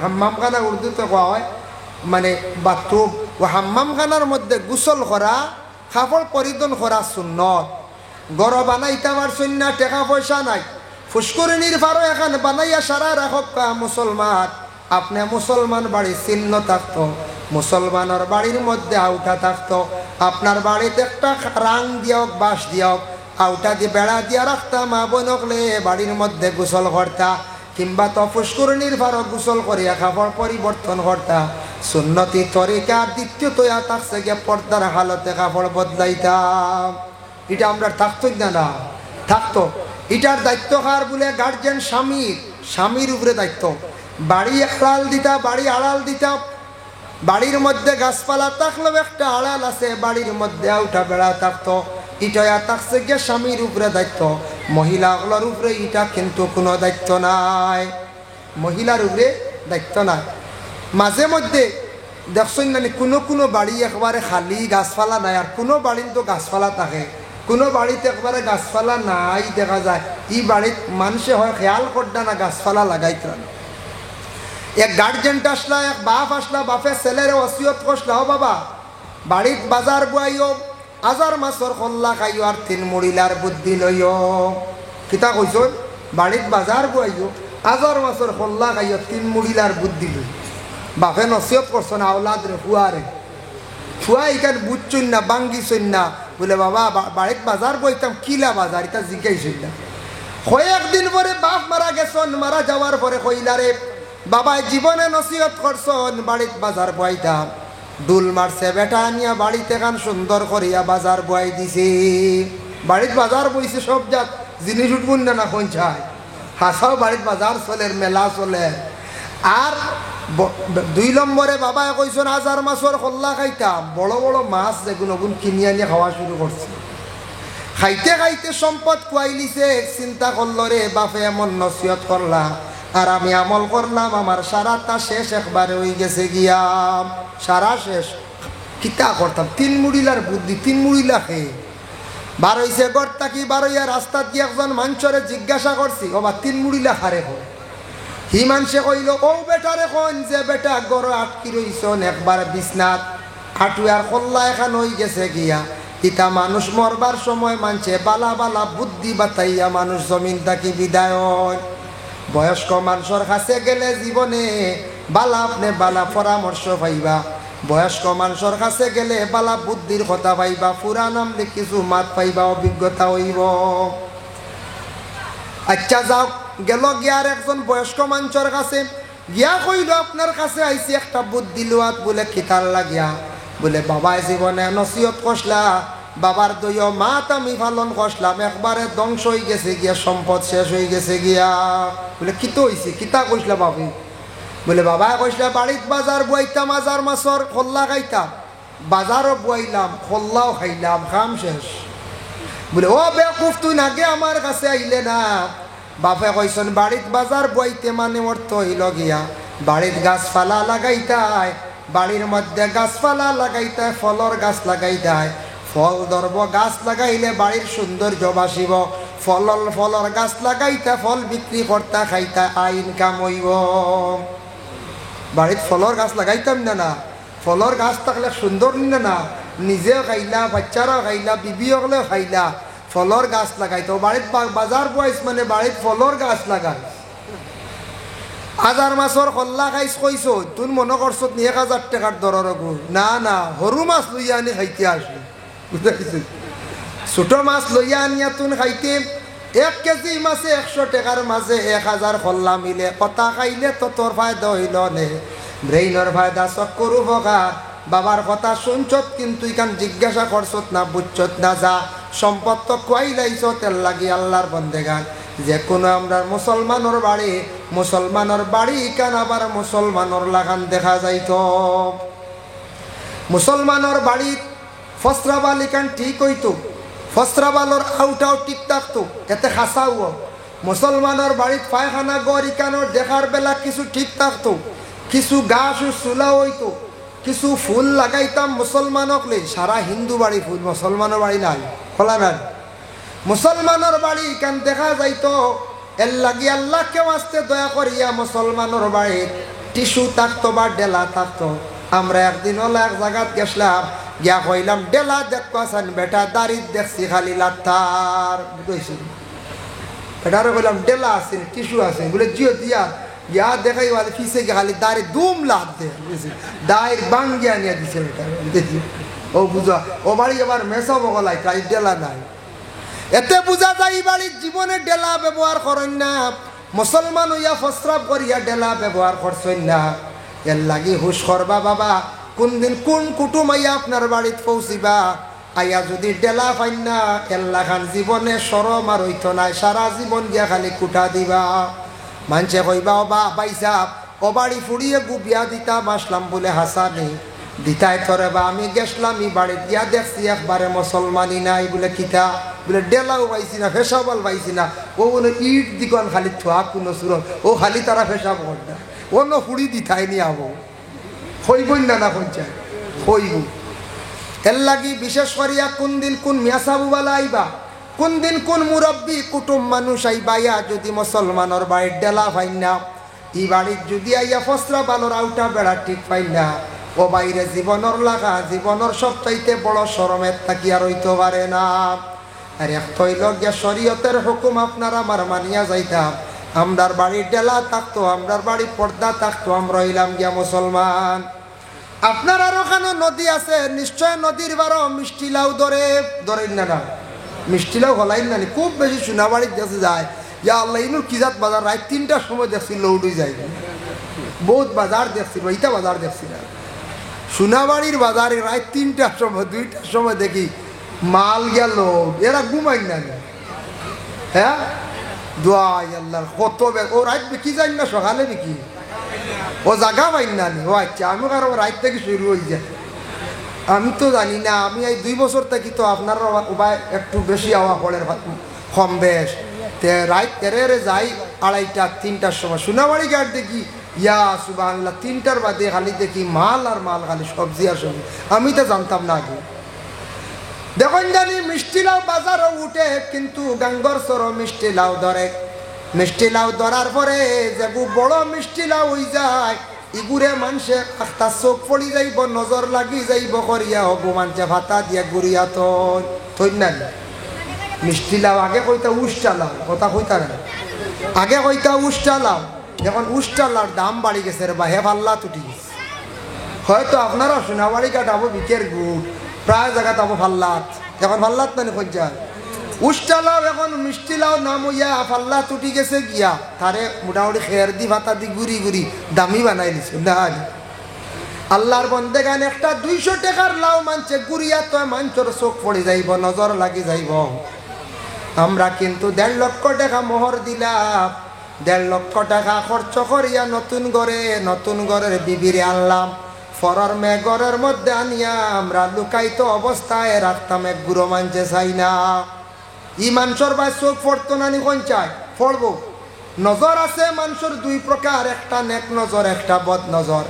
হাম্মাম খানা উর্দুতে কোয়া হয় মানে বাথরুম। ও হাম্মাম খানার মধ্যে গোসল করা, খাবার পরিধান করা সুন্নত। গড় বানাইতে পারছেন না, টাকা পয়সা নাই, ফুসকুরিনীর ফারো এখন বানাইয়া সারা রাখক মুসলমান। আপনি মুসলমান বাড়ির চিহ্ন থাকতো, মুসলমানের বাড়ির মধ্যে আউটা থাকতো, আপনার বাড়িতে একটা রাং দিয়ক, বাঁশ দিয়ক, আউটা দিয়ে বেড়া দিয়া রাখতাম। মা বোনকলে বাড়ির মধ্যে গোসল করতা, কিংবা তো ফুসকুরিনীর ফারো গোসল করিয়া খাবার পরিবর্তন করতা, সুন্নতি তরিকা। দ্বিতীয়ত থাকছে গিয়ে পর্দার হালতে কাপড় বদলাইতাম। এটা আমরা থাকতোই না থাকতো। এটার দায়িত্ব কার? বলে গার্জেন স্বামীর উপরে দায়িত্ব। বাড়ি আড়াল দিতা, বাড়ি আড়াল দিতা। বাড়ির মধ্যে গাছপালা থাকলেও একটা আড়াল আছে, বাড়ির মধ্যে উঠা বেড়া থাকতো। এটা থাকছে গিয়ে স্বামীর উপরে দায়িত্ব। মহিলাগুলোর উপরে এটা কিন্তু কোনো দায়িত্ব নাই, মহিলার উপরে দায়িত্ব নাই। মাঝে মধ্যে দেখছেন না কোনো বাড়ি একবারে খালি গাছপালা নাই, আর কোনো বাড়ি তো গাছপালা থাকে, কোনো বাড়িতে একবারে গাছপালা নাই দেখা যায়। এই বাড়িত মানুষে হয় খেয়াল করতে না গাছপালা লাগাইতে। এক গার্জেনটা আসলা, এক বাপ আসলা, বাপের ছেলের ওসিয়ত করলা, ও বাবা বাড়িত বাজার বুয়াইও, আজার মাছর কল্লা খাইও, আর 3 মুড়িলার বুদ্ধি লইও। কিতা কইস? বাড়িত বাজার বুয়াইও, আজার মাছর কল্লা খাইও, 3 মুড়িলার বুদ্ধি লই। বাপে নসিয়ত করছো না আওলাদ রে, ফুয়া ইকান বুঝছই না, বাঙ্গিছই না। বলে বাবা বাড়িত বাজার বইতাম, কিলা বাজার এটা জিজ্ঞাসই না। কয়েকদিন পরে বাপ মারা গেছন, মারা যাওয়ার পরে কইলারে বাবা জীবনে নসিহত করছন বাড়িত বাজার বইতাম। ডুল মারছে বেটা আনিয়া বাড়িতে কান সুন্দর করিয়া বাজার বই দিছে। বাড়িত বাজার বইছে, সব জাত জিনিস উঠবুন না পঞ্চায় হাসাও বাড়িত বাজার চলে, মেলা চলে। আর 2 নম্বরে বাবা কইছেন হাজার মাছর কল্লা খাইতাম, বড় বড় মাছ যেগুলো কিনে আনিয়ে খাওয়া শুরু করছে। খাইতে খাইতে সম্পদ খুয়াই লিছে। চিন্তা করলো রে বাপে এমন নসিহত করলা আর আমি আমল করলাম, আমার সারাটা শেষ একবারে হয়ে গেছে গিয়াম, সারা শেষ। কিতা করতাম? 3 মুড়িলার বুদ্ধি, 3 মুড়িলা খেয়ে বার হইছে গড়টা কি বার হইয়া রাস্তা দিয়ে একজন মানুষরে জিজ্ঞাসা করছি, ও বা 3 মুড়িলা খারে হয়। হি মানুষে কইল, ও বেটারে কন যে বেটা গড় আটকি রইছন একবার বিছনাত, হাঁটু আর কল্লা এখন হয়ে গেছে গিয়া। ইতা মানুষ মরবার সময় মানছে বালা বালা বুদ্ধি বাতাইয়া মানুষ জমিন থাকি বিদায় হয়। বয়স্ক মানুষের কাছে গেলে জীবনে বালা আপনি বালা পরামর্শ পাইবা। বয়স্ক মানুষের কাছে গেলে বালা বুদ্ধির কথা পাইবা, ফুরা নামলে কিছু মাত পাইবা, অভিজ্ঞতা হইব। আচ্ছা যাও, গেল গিয়ার একজন বয়স্ক মানুষের কাছে গিয়া কইল আপনার কাছে আইসি একটা বুদ্ধি লোয়াত। বলে কিতার লাগিয়া? বলে বাবা জীবনে নসিহত কষলা, বাবার দইয় মাত আমি পালন করলাম, একবারে ধ্বংস হয়ে গেছে গিয়া, সম্পদ শেষ হয়ে গেছে গিয়া। বলে কিতো হইছে, কিতা কইসলা বাবু? বলে বাবা কইসলা বাড়িত বাজার বুয়াইতাম, হাজার মাছর খোল্লা খাইতাম, বাজারও বুয়াইলাম, খোল্লাও খাইলাম, খাম শেষ। বলে ও বেকুফ, তুই আগে আমার কাছে আইলে না? বাপে কইসন বাড়িত বাজার বইতে মানে অর্থ হইল গিয়া বাড়িত গাছপালা লাগাইতায়, বাড়ির মধ্যে গাছপালা লাগাইতায়, ফলর গাছ লাগাইতায়, ফল ধরব, গাছ লাগাইলে বাড়ির সৌন্দর্য বাসিব, ফলর গাছ লাগাইতা, ফল বিক্রি করতা, খাইতা, আয় ইনকাম হইব। বাড়িত ফলর গাছ লাগাইতাম না, না ফলর গাছ থাকলে সুন্দর না, নিজেও খাইলা, বাচ্চারাও খাইলা, বিবি হলেও খাইলা, ফলর গাছ লাগাইতো। বাড়িত বাজার বয়স মানে বাড়িত ফলর গাছ লাগাই। হাজার মাছর খল্লা খাইছ কইস, তুই মনে করছ 1000 টাকার দরের গু? না না, সরু মাছ লইয়া আনি খাইতে আসলি, বুঝতে? ছোট মাছ লইয়া আনিয়া তুন খাইতে 1 কেজি মাছে 100 টাকার মাঝে 1000 খল্লা মিলে, কথা খাইলে তো তোর ফায়দা হইল নে, ব্রেইনের ফায়দা, চক্কর উপকার। বাবার কথা শুনছত কিন্তু ইখান জিজ্ঞাসা করছত না, বুঝছত না, যা সম্পদ তো খুয়াইলাইছ, তেল লাগি আল্লাহর বন্দেগান। যে কোনো আমরা মুসলমানের বাড়ি ইখান আবার মুসলমানের লাগান দেখা যাইত। মুসলমানের বাড়িত ফসরাবাল ইখান ঠিক হইতো, ফসরাবালর আউটাও ঠিক থাকতো, এতে খাসাও। মুসলমানের বাড়িত পায়খানা গড় ইখানোর দেখার বেলা কিছু ঠিক থাকতো, কিছু গাছ চুলা হইতো, কিছু ফুল লাগাইতাম মুসলমানক লে। সারা হিন্দু বাড়ি ফুল, মুসলমানের বাড়ি নাই, খোলা নাই। মুসলমানের বাড়ি কেন দেখা যাইতো, এর লাগি আল্লাহকে আসতে দয়া করিয়া মুসলমানের বাড়ির টিস্যু থাকতো বা ডেলা থাকতো। আমরা একদিন হলো এক জায়গাত গেছিলাম, গিয়া কইলাম ডেলা দেখতে আসেন বেটা, দাঁড়িয়ে দেখছি খালি লাত্তার, বুঝেছি? বেটারে কইলাম ডেলা আছে, টিস্যু আছে, বলে জিও দিয়া ইয়া দেখাই বলে ফিসে গিয়ে খালি দাঁড়িয়ে দুম লাভ দে, দায়ের বাঙ্গিয়া নিয়ে দিছে বেটা, বুঝেছি? ও বুঝা, ও বাড়ি আবার মেসা বগলাই, তাই ডেলা নাই। এতে বুঝা যায় এই বাড়ির জীবনে ডেলা ব্যবহার করেন না, মুসলমান হইয়া ফসরাব করিয়া ডেলা ব্যবহার করছেন না। এর লাগি হুশ করবা বাবা, কোন দিন কোন কুটুম আইয়া আপনার বাড়িত পৌঁছিবা, আইয়া যদি ডেলা পাইন না, এল্লা খান জীবনে সরম আর হইতো নাই, সারা জীবন গিয়া খালি কুটা দিবা। মানছে কইবা ও বা পাইসা ও বাড়ি ফুড়িয়ে গুবিয়া দিতাম, আসলাম বলে হাসানি দিতাই তোরে বা আমি গেছলাম, এই বাড়িত গিয়া দেখছি একবারে মুসলমানই নাই। বলে কিতা? বলে ডেলাও পাইছি না, ফেসাবল পাইছি না, ও বলে ইট দিকন খালি থোয়া কোনো সুরত, ও খালি তারা ফেসাব করতে, ও ন ফুড়ি দিতাই নি আবো, হইবই না, না পঞ্চায়েত হইব। এর লাগি বিশেষ করিয়া কোন দিন কোন মিয়াসাবুবালা আইবা, কোন দিন কোন মুরব্বী কুটুম মানুষ আইবা, ইয়া যদি মুসলমানের বাড়ির ডেলা পাইন না, ই বাড়ির যদি আইয়া ফসরা বালোর আউটা বেড়া ঠিক পাইন না, ও বাইরে জীবনের লাগা, জীবনের সবচাইতে বড় শরমের থাকি আর হইতে পারে না। আর এক তৈল গিয়া শরীয়তের হুকুম আপনার আমার মানিয়া যাইতাম, আমরার বাড়ির ডেলা থাকতো, আমরার বাড়ির পর্দা থাকতো, আমরা হইলাম গিয়া মুসলমান। আপনার আর ওখানে নদী আছে, নিশ্চয় নদীর বারো মিষ্টি লাউ ধরেন না, না মিষ্টি লাউ হলাইন না, খুব বেশি সোনাবাড়ির দেশে যায়। ইয়া আল্লাহ, ইনুর কিজাত বাজার রাত 3টার সময় দেখছি লৌডুই যায়, বহুত বাজার দেখছি, ইটা বাজার দেখছি না, সোনাবাড়ির বাজারে রাত 3টার সময় 2টার সময় দেখি মাল গেল, এরা ঘুমাই না। হ্যাঁ দোয়াই আল্লাহ, কত ও রাত বিকি যাই না, সকালে বিকি, ও জাগা পাইন না। ও আচ্ছা, আমি কারো রাত থেকে শুরু হয়ে যায়, আমি তো জানি না। আমি এই 2 বছর থেকে তো আপনার উপায় একটু বেশি হওয়া পড়ে, কম বেশ তে রাত তেরে যাই 2:30 3টার সময় সোনাবাড়ি ঘাট দেখি, ইয়া সুবহানাল্লাহ, 3টার বাদে খালি দেখি মাল আর মাল, খালি সবজি আর সবজি। আমি তো জানতাম না আগে। দেখুন জানি মিষ্টি লাউ বাজারও উঠে, কিন্তু গাঙ্গর সর মিষ্টি লাউ ধরে। মিষ্টি লাউ ধরার পরে যে বড় মিষ্টি লাউ হয়ে যায়, ইগুরে মানুষে একটা চোখ পড়ি যাইব, নজর লাগি যাইব করিয়া, হবো মানুষে ভাতা দিয়া গুড়িয়া তো না। মিষ্টি লাউ আগে কইতা উষ্টা লাউ, কথা কইতা না, আগে কইতা উষ্টা লাউ। এখন উষ্টা লাউর দাম বাড়ি গেছে রে বা, হে পাল্লা তুটি গেছে, হ হয়তো আপনারা সোনাবাড়ি কাটাবো বিকের গুড় প্রায় জায়গা তাবো ফাল্লাত এখন ফাল্লাত মানে খোঁজার উষ্টালাও এখন মিষ্টি লাও নাম হইয়া ফাল্লা টুটি গেছে গিয়া তারে মোটামুটি খেয়ার দি ভাতা দি গুড়ি গুড়ি দামি বানাই দিছে না আল্লাহর বন্দেগান একটা 200 টাকার লাউ মানছে গুড়িয়া তো মাঞ্চর চোখ পড়ে যাইব নজর লাগি যাইব আমরা কিন্তু 1.5 লক্ষ টাকা মোহর দিলাম 1.5 লক্ষ টাকা খরচ করিয়া নতুন ঘরের বিবিরে আনলাম ফরার মে ঘরের মধ্যে আনিয়া আমরা লুকাইত অবস্থায় রাখতাম এক গুঁড়ো মানছে চাই না ই মানুষের বা চোখ পড়তো না নি কোন চাই পড়বো নজর আছে মানুষের 2 প্রকার একটা নেক নজর একটা বদ নজর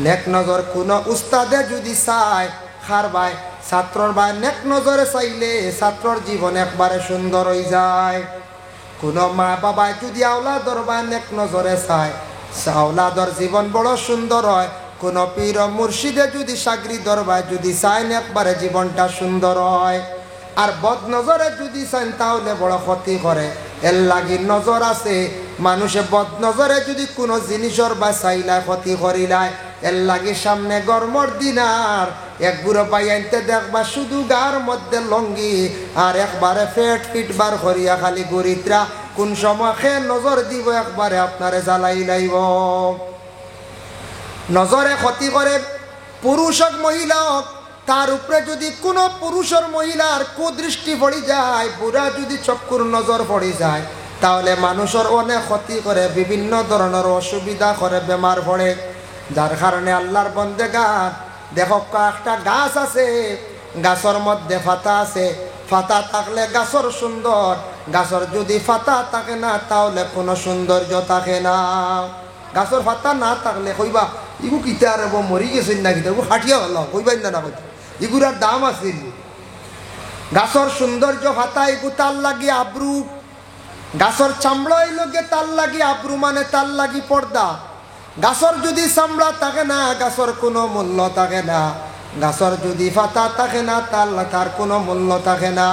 নেক নজর কোন উস্তাদে যদি চায় খারবাই ছাত্রর বা নেক নজরে চাইলে ছাত্রর জীবন একবারে সুন্দর হয়ে যায় কোন মা বাবা যদি আওলাদর বা নেক নজরে চায় আওলাদর জীবন বড় সুন্দর হয় কোন পীর মুর্শিদে যদি সাগরিদর বা যদি চায় একবারে জীবনটা সুন্দর হয় আর বদ নজরে যদি চান তাহলে বড় ক্ষতি করে এর লাগি নজর আছে মানুষে বদ নজরে যদি কোনো জিনিসের বা চাইলা ক্ষতি করিলায় এর লাগে সামনে গরমর দিনার এক বুড়ো পাই আনতে দেখবা শুধু গার মধ্যে লঙ্গি আর একবারে ফিট বার করিয়া খালি গরিত্রা কোন সময় খে নজর দিব একবারে আপনারে জ্বালাই লাইব নজরে ক্ষতি করে পুরুষ হোক মহিলা হোক তার উপরে যদি কোনো পুরুষের মহিলার কুদৃষ্টি পড়ে যায় বুড়া যদি চক্ষুর নজর পড়ে যায় তাহলে মানুষের অনেক ক্ষতি করে বিভিন্ন ধরনের অসুবিধা করে বেমার পড়ে যার কারণে আল্লাহর বন্দেগান দেখো একটা গাছ আছে গাছের মধ্যে ফাতা আছে ফাতা থাকলে গাছের সুন্দর গাছের যদি ফাতা থাকে না তাহলে কোনো সৌন্দর্য থাকে না গাছের ফাতা না থাকলে কইবা ইগু কিতা আর মরি গেছেন না কিতা হাঁটিয়া হল কইবাই না কইতা ইগুরার দাম আছে গাছের সৌন্দর্য ফাতা এগু তার লাগি আব্রু গাছের চামড়া এলোকে তার লাগি আব্রু মানে তার লাগি পর্দা গাছের যদি চামড়া থাকে না গাছের কোনো মূল্য থাকে না গাছের যদি ফাতা থাকে না তার কোনো মূল্য থাকে না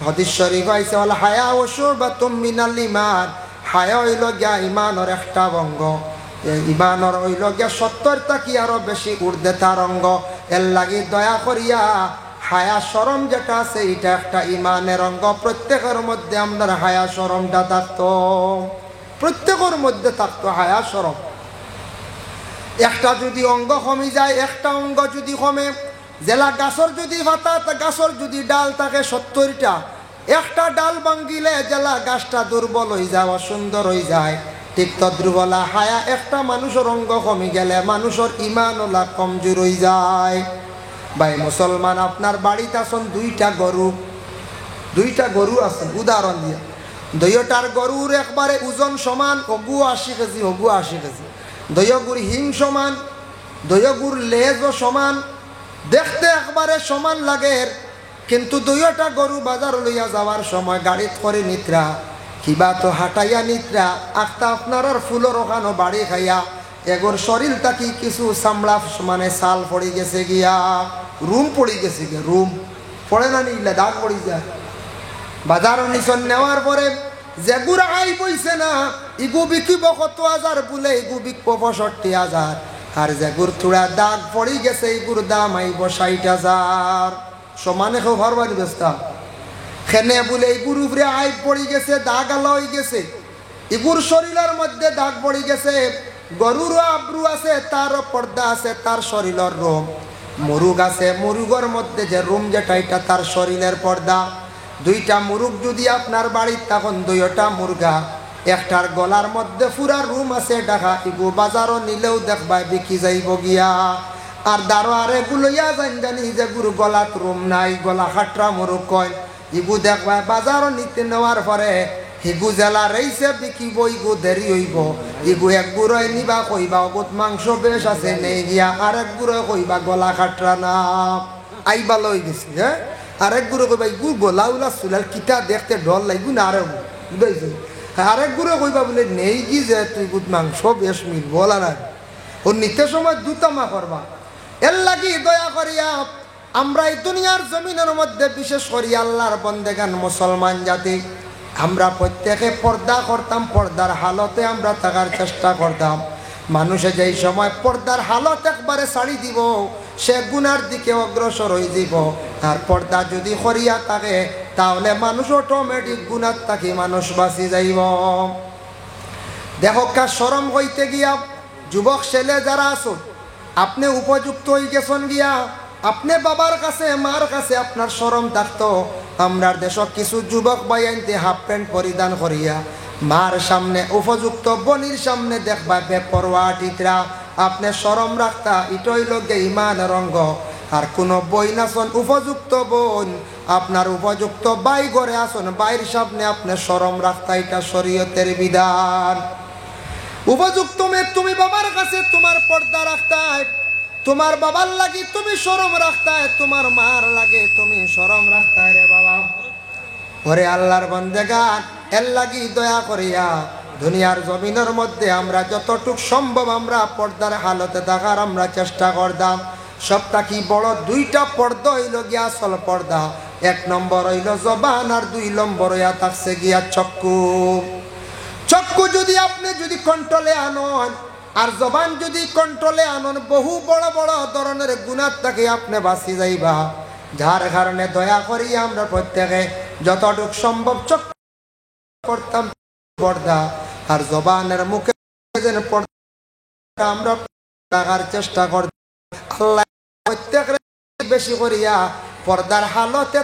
হাদিস শরীফ আইছে ওয়াল হায়া ওয়া শুরবাতুম মিনাল ঈমান হায়া হইল গিয়া ঈমানের একটা অঙ্গ ঈমানের হইল গিয়া 70টা কি আরো বেশি ঊর্ধ্বে তার অঙ্গ এর লাগি দয়া করিয়া হায়া শরম যেটা আছে এটা একটা ঈমানের অঙ্গ প্রত্যেকের মধ্যে আমাদের হায়া শরমটা থাকতো প্রত্যেকের মধ্যে থাকতো হায়া শরম একটা যদি অঙ্গ কমে যায় একটা অঙ্গ যদি কমে জেলা গাছের যদি পাতা গাছের যদি ডাল থাকে 70টা একটা ডাল ভাঙ্গিলে জেলা গাছটা দুর্বল হয়ে যায় অসুন্দর হয়ে যায় ঠিক তদ্রুবলা হায়া একটা মানুষের অঙ্গ কমে গেলে মানুষের ঈমান ওলা কমজোর হয়ে যায় ভাই মুসলমান আপনার বাড়িতে আছেন 2টা গরু আছেন উদাহরণ দিয়ে 2টার গরুর একবারে ওজন সমান হগু 80 কেজি হগু 80 কেজি দয়গুর হিং সমান দয়গুর লেজও সমান দেখতে একবারে সমান লাগে কিন্তু 2টা গরু বাজার লইয়া যাওয়ার সময় গাড়িত করে নিত্রা কিবা তো হাঁটাইয়া নিত্রা আখতা আপনার ফুলর ওখানো বাড়ি খাইয়া এগোর শরীর তাকি কিছু চামড়া মানে ছাল পড়ে গেছে গিয়া রুম পড়ে গেছে গিয়া রুম পড়ে না নিলে দাগ পড়ে যায় বাজার নিচন নেওয়ার পরে যেগুড়া আই বইছে না ইগু বিকিব কত হাজার বলে ইগু বিকব 65,000 আর যেগুর থোড়া দাগ পড়ে গেছে ইগুর দাম আইব 60,000 সমানে কেউ ভরবানি ব্যস্ত খেনে বলে ইগুর উপরে আই পড়ে গেছে দাগ আলা হয়ে গেছে ইগুর শরীরের মধ্যে দাগ পড়ে গেছে গরুরও আব্রু আছে তারও পর্দা আছে তার শরীরের রোম মুরুগ আছে মুরুগের মধ্যে যে রুম যেটা এটা তার শরীরের পর্দা 2টা মুরুগ যদি আপনার বাড়ির তখন 2টা মুরগা একটার গলার মধ্যে পুরা রুম আছে ঢাকা ইগু বাজারও নিলেও দেখবা বিকি যাইব গিয়া আর দারোয়ারে গুলইয়া জানি যে গুরু গলাত রুম নাই গলা খাটরা মুরুগ কয় ইগু দেখবা বাজারও নিতে নেওয়ার পরে হিগু জেলা রইছে বিকিব ইগু দেরি হইব ইগু এক গুড়াই নিবা কইবা অগুত মাংস বেশ আছে নেই গিয়া আর এক গুড়াই কইবা গলা খাটরা না আইবা লই গেছি হ্যাঁ আরেক গুঁড়ো কইবা ইগু গোলা উলা চুলার কিতা দেখতে ডর লাগবো না আরে বুঝাইছে আরেক গুঁড়ো কইবা বলে নেই কি যে তুই গুদ মাংস বেশ মিল বলা না ওর নিতে সময় দুতামা করবা এর লাগি দয়া করিয়া আমরা এই দুনিয়ার জমিনের মধ্যে বিশেষ করি আল্লাহর বন্দেগান মুসলমান জাতি আমরা প্রত্যেকে পর্দা করতাম পর্দার হালতে আমরা থাকার চেষ্টা করতাম মানুষে যেই সময় পর্দার হালত একবারে ছাড়ি দিব সে গুনার দিকে অগ্রসর হয়ে যাব। আর পর্দা যদি করিয়া থাকে তাহলে মানুষ অটোমেটিক গুনার থাকি মানুষ বাঁচি যাইব। দেখো কা শরম হইতে গিয়া যুবক ছেলে যারা আছো, আপনি উপযুক্ত হয়ে গেছেন গিয়া, আপনি বাবার কাছে মার কাছে আপনার শরম থাকতো। আমরা দেশ কিছু যুবক বাইনতে হাফ প্যান্ট পরিধান করিয়া মার সামনে উপযুক্ত বনির সামনে দেখবা বেপরোয়া টিতরা, আপনি শরম রাখতা। ইটই লগে ইমান রঙ্গ। আর কোন বই নাচন উপযুক্ত বোন, আপনার উপযুক্ত বাই ঘরে আসন, বাইর সামনে আপনি শরম রাখতা। এটা শরীয়তের বিধান। উপযুক্ত মেয়ে তুমি বাবার কাছে তোমার পর্দা রাখতায়, তোমার বাবার লাগি তুমি শরম রাখতায়, তোমার মার লাগে তুমি শরম রাখতায় রে বাবা। ওরে আল্লাহর বান্দেগান, এর লাগি দয়া করিয়া দুনিয়ার জমিনের মধ্যে আমরা যতটুক সম্ভব আমরা পর্দার হালতে থাকার আমরা চেষ্টা করতাম। সবটা কি বড় দুইটা পর্দা হইল গিয়া আসল পর্দা। এক নম্বর হইল জবান, আর দুই নম্বর হইয়া থাকছে গিয়া চক্ষু। চক্ষু যদি আপনি যদি কন্ট্রোলে আনন আর জবান যদি কন্ট্রোলে আনন, বহু বড় বড় ধরনের গুনাহ থেকে আপনি বাঁচি যাইবা। যার কারণে দয়া করি আমরা প্রত্যেকে যতটুক সম্ভব চক্ষু করতাম পর্দা, আর জবানের মুখে যেন পর্দা আমরা রাখার চেষ্টা করতাম। আল্লাহ প্রত্যেক বেশি করিয়া পর্দার হালতে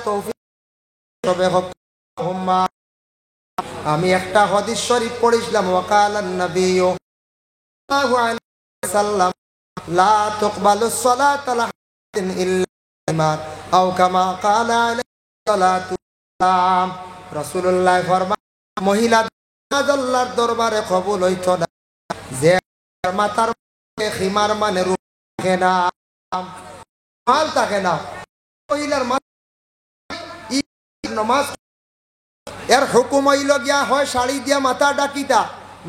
তৌফিক সবে হোক। আমি একটা হাদিস শরীফ পড়িছিলাম, ওয়াকালান নবী সাল্লাল্লাহু আলাইহি ওয়াসাল্লাম লা তুকবালুস সালাতু ইল্লা বিমান আও কামা ক্বালা আলাইহি সালাতু ওয়াসালাম। রাসূলুল্লাহ ফরমান, মহিলা আল্লাহর দরবারে কবুল হইতো না যে মাথার খিমার মানে রূপ থাকে না, মাল থাকে না। মহিলার নামাজ এর হুকুম হইল গিয়া হয় শাড়ি দিয়া মাথা ডাকিতা,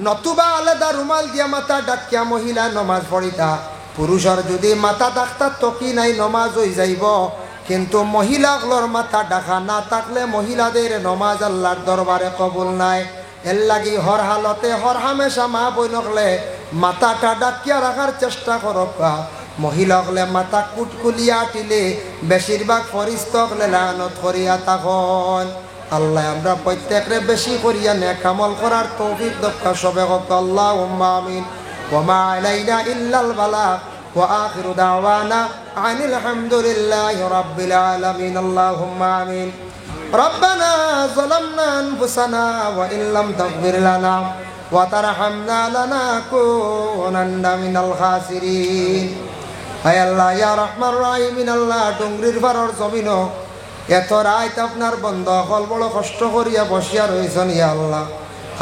নতুবা আলাদা রুমাল দিয়া মাথা ডাকিয়া মহিলা নমাজ পড়িতা। পুরুষের যদি মাথা ডাকতা তকি নাই নমাজ হয়ে যাইব, কিন্তু মহিলাগুলোর মাথা ডাকা না থাকলে মহিলাদের নমাজ আল্লাহর দরবারে কবুল নাই। এর লাগি হর হালতে হর হামেশা মা বইনকলে মাথাটা ডাকিয়া রাখার চেষ্টা করক। মহিলাকলে মাথা কুটকুলিয়া টিলে বেশিরভাগ ফরিস্তকলে লানত করিয়া তখন। আল্লাহ আমরা প্রত্যেকরে বেশি করিয়া নেক আমল করার তৌফিক দক্কা সবে হোক। আল্লাহুম্মা আমিন। ওয়া মা আলাইনা ইল্লাল বালাগ ওয়া আখিরু দাওয়ানা আনিল হামদুলিল্লাহি রাব্বিল আলামিন। আল্লাহুম্মা আমিন। রব্বানা যালামনা আনফুসানা ওয়া ইন লাম তাগফির লানা ওয়া তারহামনা লানাকুনান্না মিনাল খাসিরিন। হায় আল্লাহ ইয়া রহমান রাহিমিন। আল্লাহ ডুংরির পারর জমিন এত রাত আপনার বন্ধ হল বড় কষ্ট করিয়া বসিয়া রয়েছেন। ইয়া আল্লাহ,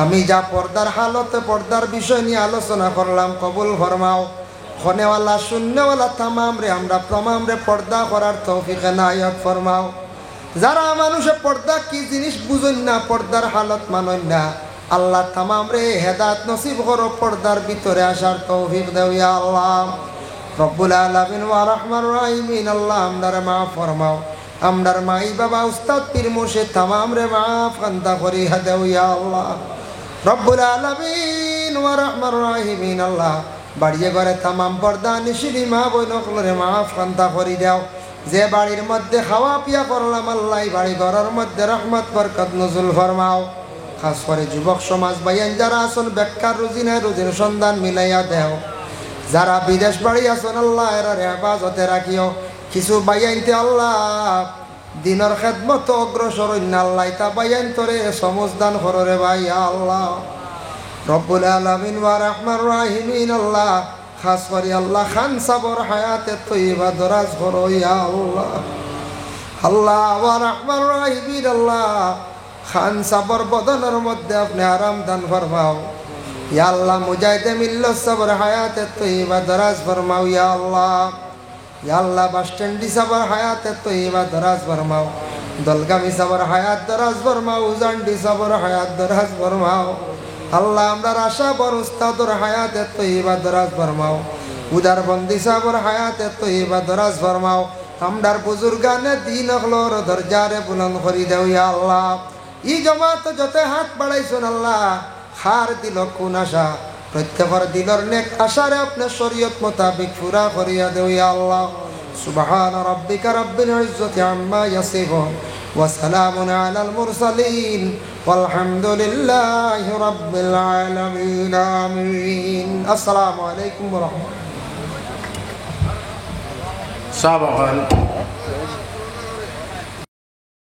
আমি যা পর্দার হালতে পর্দার বিষয় নিয়ে আলোচনা করলাম কবুল ফরমাও। খনেওয়ালা শূন্যওয়ালা তামাম রে আমরা প্রমাম রে পর্দা করার তৌফিক এনায়েত ফরমাও। যারা মানুষে পর্দা কি জিনিস বুঝেন না, পর্দার হালত মানেন না, আল্লাহ তামাম রে হেদায়েত নসিব করো, পর্দার ভিতরে আসার তৌফিক দাও ইয়া আল্লাহ রব্বুল আলামিন ওয়া রহমান রাহিমিন। আল্লাহ আমরারে মাফ ফরমাও, আমরার মাই বাবা উস্তাদ পীর মুর্শিদ তামাম রে মাফ কান্দা করি হাদাও ইয়া আল্লাহ রব্বুল আলামিন ওয়া রহমান রাহিমিন। আল্লাহ বাড়িয়ে ঘরে তামাম পর্দা নিশিরি মা বইনকলরে মাফ কান্দা করি দাও। যে বাড়ির মধ্যে খাওয়া পিয়া করলাম আল্লাহ বাড়ি ঘরের মধ্যে রহমত বরকত নজুল ফরমাও। খাস করে যুবক সমাজ বাইন যারা আসন বেকার রুজি নাই রুজির সন্ধান মিলাইয়া দেও। যারা বিদেশ বাড়ি আসন আল্লাহ এরা হেফাজতে রাখিও। কিছু বাইনতে আল্লাহ দিনের খেদমত অগ্রসর আল্লাহ তা বাইন তোরে সমজদান কররে ভাই আল্লাহ রব্বুল আলামিন ওয়া রহমান রাহিমিন। আল্লাহ খাস করে আল্লাহ খান সাবর হায়াতে তৈবা দরাজ করো ইয়া আল্লাহ। আল্লাহ ওয়া রহমান রাহিমিন। আল্লাহ খান সাবর বদনের মধ্যে আপনি আরাম দান ফরমাও ইয়া আল্লাহ। মুজাহিদে মিল্লাত সাবর হায়াতে তৈবা দরাজ ফরমাও ইয়া আল্লাহ। ইয়া আল্লাহ বাস স্ট্যান্ডি সাবর হায়াতে তৈবা দরাজ ফরমাও। দলগামী সাবর হায়াত দরাজ ফরমাও। উজান্ডি সাবর হায়াত দরাজ ফরমাও। আল্লাহ আমরার আশা বর উস্তাদর হায়াতে তৈবা দরাজ ফরমাও। উদার বন্দি সাবর হায়াতে তৈবা দরাজ ফরমাও। আমরার বুজুর্গানে দিন অগলোর দরজারে বুলন্দ করি দেও ইয়া আল্লাহ। ই জমাত যতে হাত বাড়াইছুন আল্লাহ খার দিল কোন আশা প্রত্যেকের দিলর নেক আশারে আপনার শরীয়ত মোতাবিক পুরা করিয়া দেও ইয়া আল্লাহ। সুবহান রাব্বিকা রাব্বিল ইজ্জাতি আম্মা ইয়াসিফুন ওয়া সালামুন আলাল মুরসালিন ওয়ালহামদুলিল্লাহি রাব্বিল আলামিন। আমিন। আসসালামু আলাইকুম ওয়া রাহমাতুল্লাহ। সাবাহান